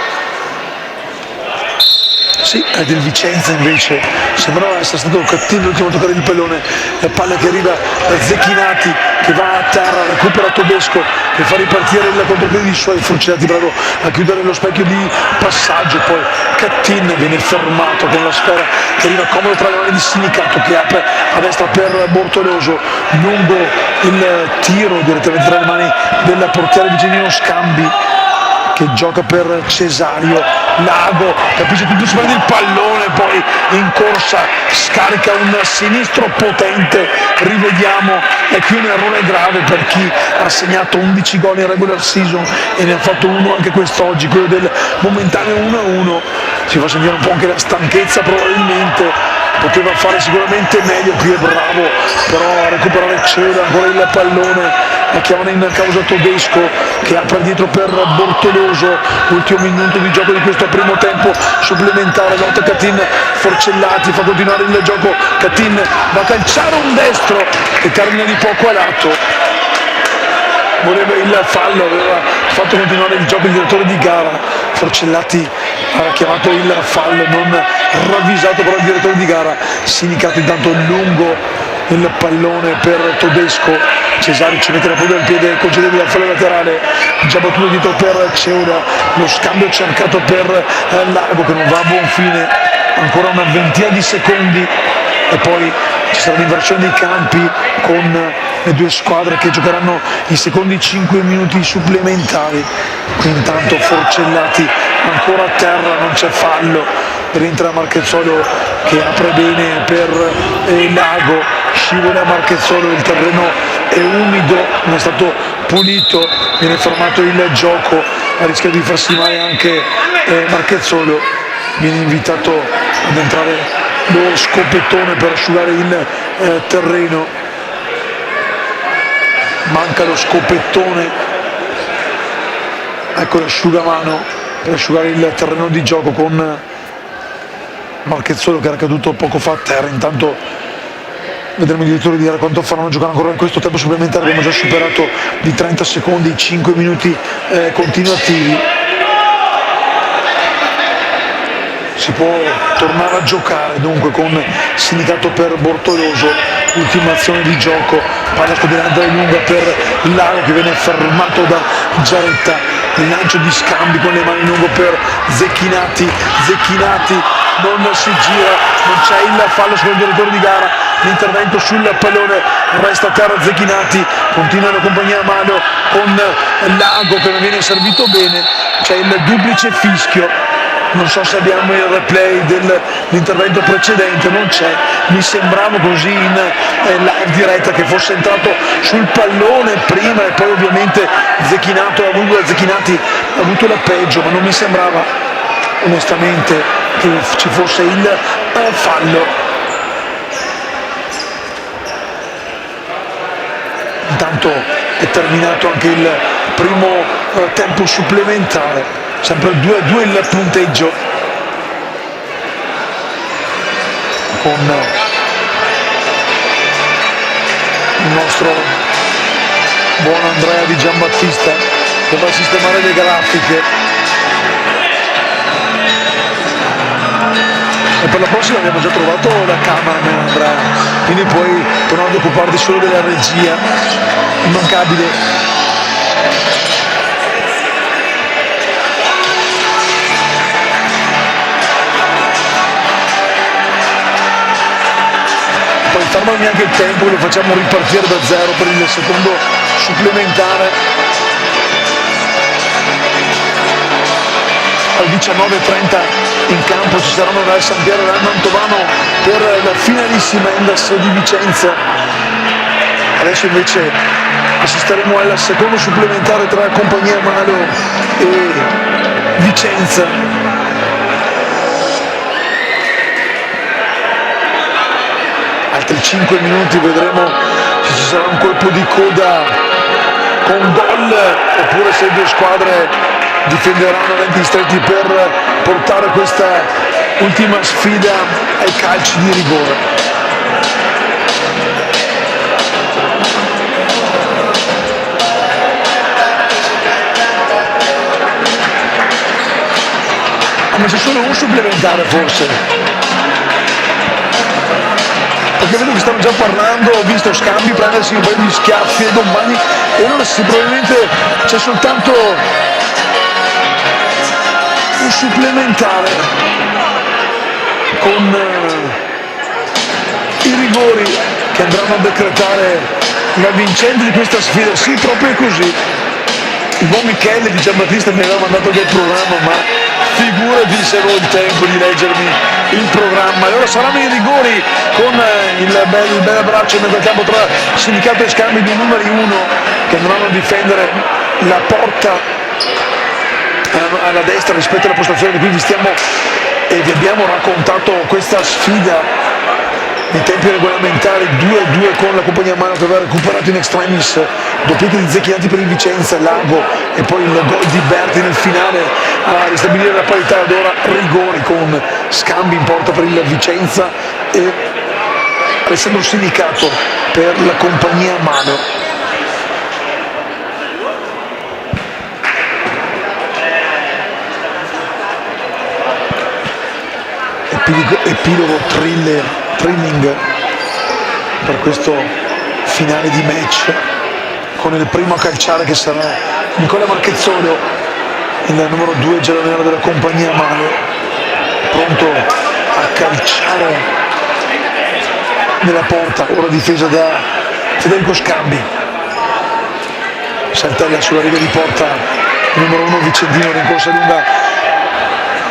sì, è del Vicenza invece, sembrava essere stato Cattin l'ultimo a toccare il pallone, la palla che arriva da Zecchinati che va a terra, recupera Todesco che fa ripartire il contropiede di suoi, Forcellati bravo a chiudere lo specchio di passaggio, poi Cattin viene fermato con la sfera che arriva comodo tra le mani di Sinicato che apre a destra per Bortoloso, lungo il tiro direttamente tra le mani del portiere Vicenino Scambi che gioca per Cesario, Lago capisce tutto, si prende il pallone, poi in corsa scarica un sinistro potente, rivediamo, è qui un errore grave per chi ha segnato 11 gol in regular season e ne ha fatto uno anche quest'oggi, quello del momentaneo 1-1, si fa sentire un po' anche la stanchezza probabilmente poteva fare sicuramente meglio, qui è bravo però a recuperare Ceuda, ancora il pallone, la chiamano in causa Todesco che apre dietro per Bortoloso, ultimo minuto di gioco di questo primo tempo supplementare, lotta Catin, Forcellati fa continuare il gioco, Catin va a calciare un destro e termina di poco a lato, voleva il fallo, aveva fatto continuare il gioco il direttore di gara, Forcellati ha chiamato il fallo, non ravvisato però il direttore di gara, Sinicato intanto lungo il pallone per Todesco, Cesari ci mette la punta del piede, concedendo dal fallo laterale, già battuto dietro per Ceuda, lo scambio cercato per Lago che non va a buon fine, ancora una ventina di secondi e poi ci sarà l'inversione dei campi con le due squadre che giocheranno i secondi 5 minuti supplementari. Qui intanto Forcellati ancora a terra, non c'è fallo, rientra Marchezzolo che apre bene per Lago, scivola Marchezzolo, il terreno è umido, non è stato pulito, viene fermato il gioco, a rischio di farsi male anche Marchezzolo, viene invitato ad entrare lo scopettone per asciugare il terreno, manca lo scopettone, ecco l'asciugamano per asciugare il terreno di gioco con Marchezzolo che era caduto poco fa a terra. Intanto vedremo i direttori dire quanto faranno giocare ancora in questo tempo supplementare, abbiamo già superato di 30 secondi i 5 minuti continuativi. Si può tornare a giocare dunque con Sinicato per Bortoloso, ultima azione di gioco, palla scoperta lunga per Lago che viene fermato da Giaretta, il lancio di scambi con le mani lungo per Zecchinati non si gira, non c'è il fallo sul direttore di gara, l'intervento sul pallone, resta a terra Zecchinati, continua la compagnia a mano con Lago che non viene servito bene, c'è il duplice fischio. Non so se abbiamo il replay dell'intervento precedente, non c'è, mi sembrava così in live diretta che fosse entrato sul pallone prima e poi ovviamente Zecchinati ha avuto la peggio, ma non mi sembrava onestamente che ci fosse il fallo. Intanto è terminato anche il primo tempo supplementare. Sempre 2-2 il punteggio con il nostro buon Andrea Di Giambattista che va a sistemare le grafiche e per la prossima abbiamo già trovato la cameraman Andrea, quindi puoi tornare ad occuparti solo della regia, immancabile. Poi fermami anche il tempo, lo facciamo ripartire da zero per il secondo supplementare. Al 19:30 in campo ci saranno dal Sampiero e dal Mantovano per la finalissima Endas di Vicenza. Adesso invece assisteremo al secondo supplementare tra Compagnia Malo e Vicenza. Altri 5 minuti, vedremo se ci sarà un colpo di coda con gol oppure se le due squadre difenderanno denti stretti per portare questa ultima sfida ai calci di rigore. Ma c'è solo un supplementare forse, perché vedo che stanno già parlando, ho visto scambi, prendersi un paio di schiaffi e domani e allora sì, probabilmente c'è soltanto un supplementare con i rigori che andranno a decretare la vincente di questa sfida. Sì, proprio così. Il buon Michele Di Giambattista mi aveva mandato del programma, ma figurati se avevo il tempo di leggermi il programma. E ora saranno i rigori con il bel abbraccio nel campo tra Sinicato e scambi di numeri 1 che andranno a difendere la porta alla destra rispetto alla postazione di cui vi stiamo e vi abbiamo raccontato questa sfida nei tempi regolamentari 2-2 con la compagnia Mano che aveva recuperato in extremis, doppietta di Zecchinati per il Vicenza, Lago e poi il gol di Berti nel finale a ristabilire la parità. Ad ora rigori con Scambi in porta per il Vicenza e Alessandro Sinicato per la compagnia Mano. Epilogo thrilling per questo finale di match, con il primo a calciare che sarà Nicola Marchezzolo, il numero 2 giallonero della compagnia Mano, pronto a calciare nella porta, ora difesa da Federico Scambi. Saltella sulla riga di porta il numero 1 Vicentino, rincorsa lunga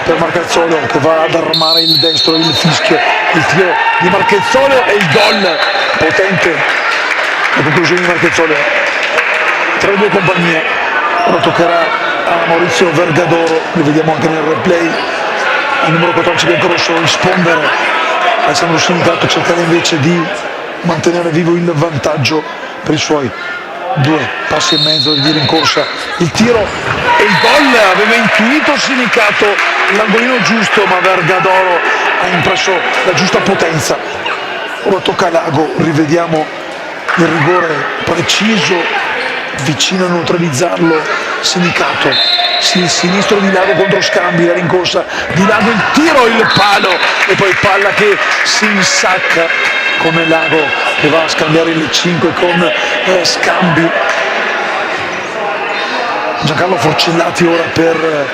per Marchezzolo che va ad armare il destro, il fischio, il tiro di Marchezzolo e il gol potente, la conclusione di Marchezzolo. 3-2 compagnie. Ora toccherà a Maurizio Vergadoro, lo vediamo anche nel replay, il numero 14 biancorosso, rispondere. Alessandro Sinicato cercare invece di mantenere vivo il vantaggio per i suoi 2 passi e mezzo di rincorsa, il tiro e il gol. Aveva intuito Sinicato l'angolino giusto, ma Vergadoro ha impresso la giusta potenza. Ora tocca a Lago, rivediamo il rigore preciso, vicino a neutralizzarlo Sinicato, il sinistro di Lago contro Scambi, la rincorsa di Lago, il tiro, il palo e poi palla che si insacca come Lago che va a scambiare il 5 con Scambi. Giancarlo Forcellati ora per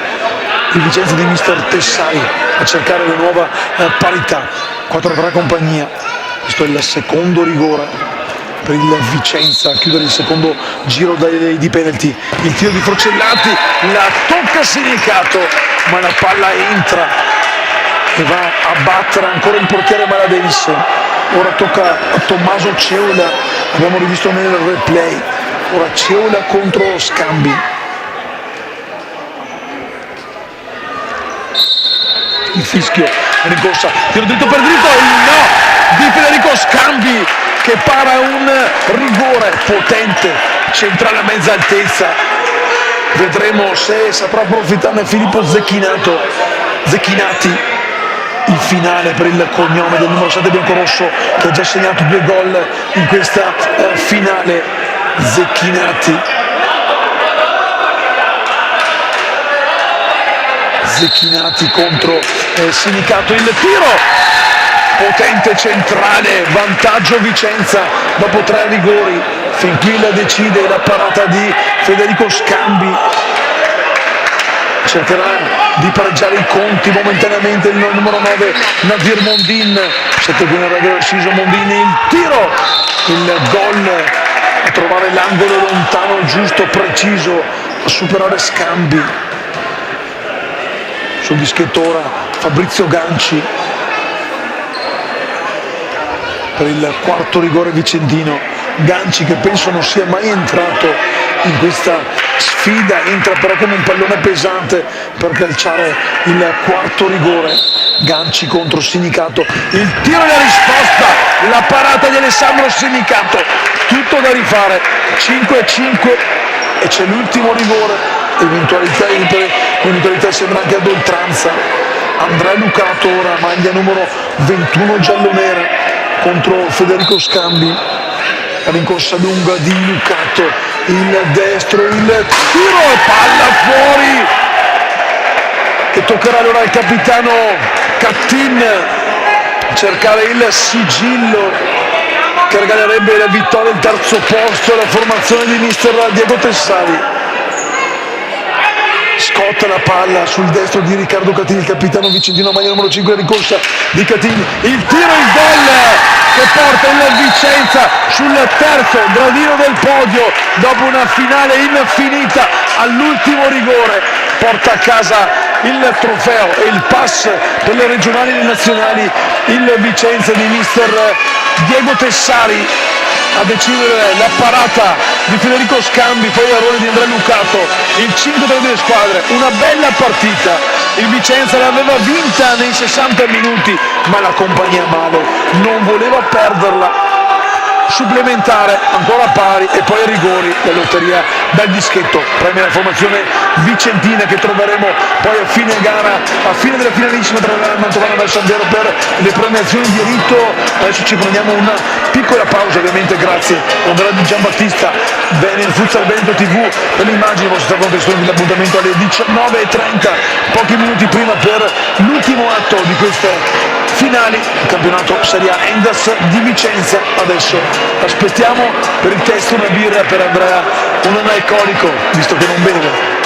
il Vicenza di mister Tessari a cercare la nuova parità. 4-3 compagnia, questo è il secondo rigore per il Vicenza a chiudere il secondo giro di penalty. Il tiro di Forcellati, la tocca Sinicato ma la palla entra e va a battere ancora il portiere Maladense. Ora tocca a Tommaso Ceola, abbiamo rivisto nel replay, ora Ceola contro Scambi. Il fischio, la rincorsa, tiro dritto per dritto, il no di Federico Scambi che para un rigore potente, centrale a mezza altezza. Vedremo se saprà approfittarne Filippo Zecchinati. Il finale per il cognome del numero 7 biancorosso che ha già segnato 2 gol in questa finale. Zecchinati contro Sinicato, il tiro potente centrale, vantaggio Vicenza dopo 3 rigori. Fin qui la decide la parata di Federico Scambi, cercherà di pareggiare i conti momentaneamente il numero 9 Nadir Mondin, 7 qui nel regolo Siso Mondin, il tiro, il gol a trovare l'angolo lontano giusto, preciso, a superare Scambi. Sul dischetto ora Fabrizio Ganci per il quarto rigore vicentino. Ganci che penso non sia mai entrato in questa sfida, entra però come un pallone pesante per calciare il quarto rigore. Ganci contro Sinicato, il tiro e la risposta, la parata di Alessandro Sinicato, tutto da rifare. 5-5 e c'è l'ultimo rigore, eventualità sembra anche ad oltranza. Andrea Lucato ora, maglia numero 21 giallonera contro Federico Scambi, la rincorsa lunga di Lucato, il destro, il tiro e palla fuori, e toccherà allora al capitano Cattin cercare il sigillo che regalerebbe la vittoria al terzo posto alla formazione di mister Diego Tessari. Scotta la palla sul destro di Riccardo Cattin, il capitano vicentino, maglia numero 5, la rincorsa di Cattin, il tiro, il gol che porta il Vicenza sul terzo gradino del podio dopo una finale infinita. All'ultimo rigore porta a casa il trofeo e il pass per le regionali e le nazionali. Il Vicenza di mister Diego Tessari a decidere la parata di Federico Scambi, poi l'errore di Andrea Lucato, il 5-3 delle squadre, una bella partita il Vicenza l'aveva vinta nei 60 minuti, ma la compagnia Malo non voleva perderla. Supplementare ancora pari e poi ai rigori la lotteria dal dischetto, premia la formazione vicentina che troveremo poi a fine gara, a fine della finalissima tra Mantovano e Valsandero per le premiazioni di rito. Adesso ci prendiamo una piccola pausa, ovviamente grazie a Andrea Di Giambattista, bene Futsal Veneto TV per l'immagine, vostra contestazione dell'appuntamento alle 19:30, pochi minuti prima per l'ultimo atto di queste finali, campionato Serie A Endas di Vicenza. Adesso aspettiamo per il test una birra per Andrea, un analcolico, visto che non beve.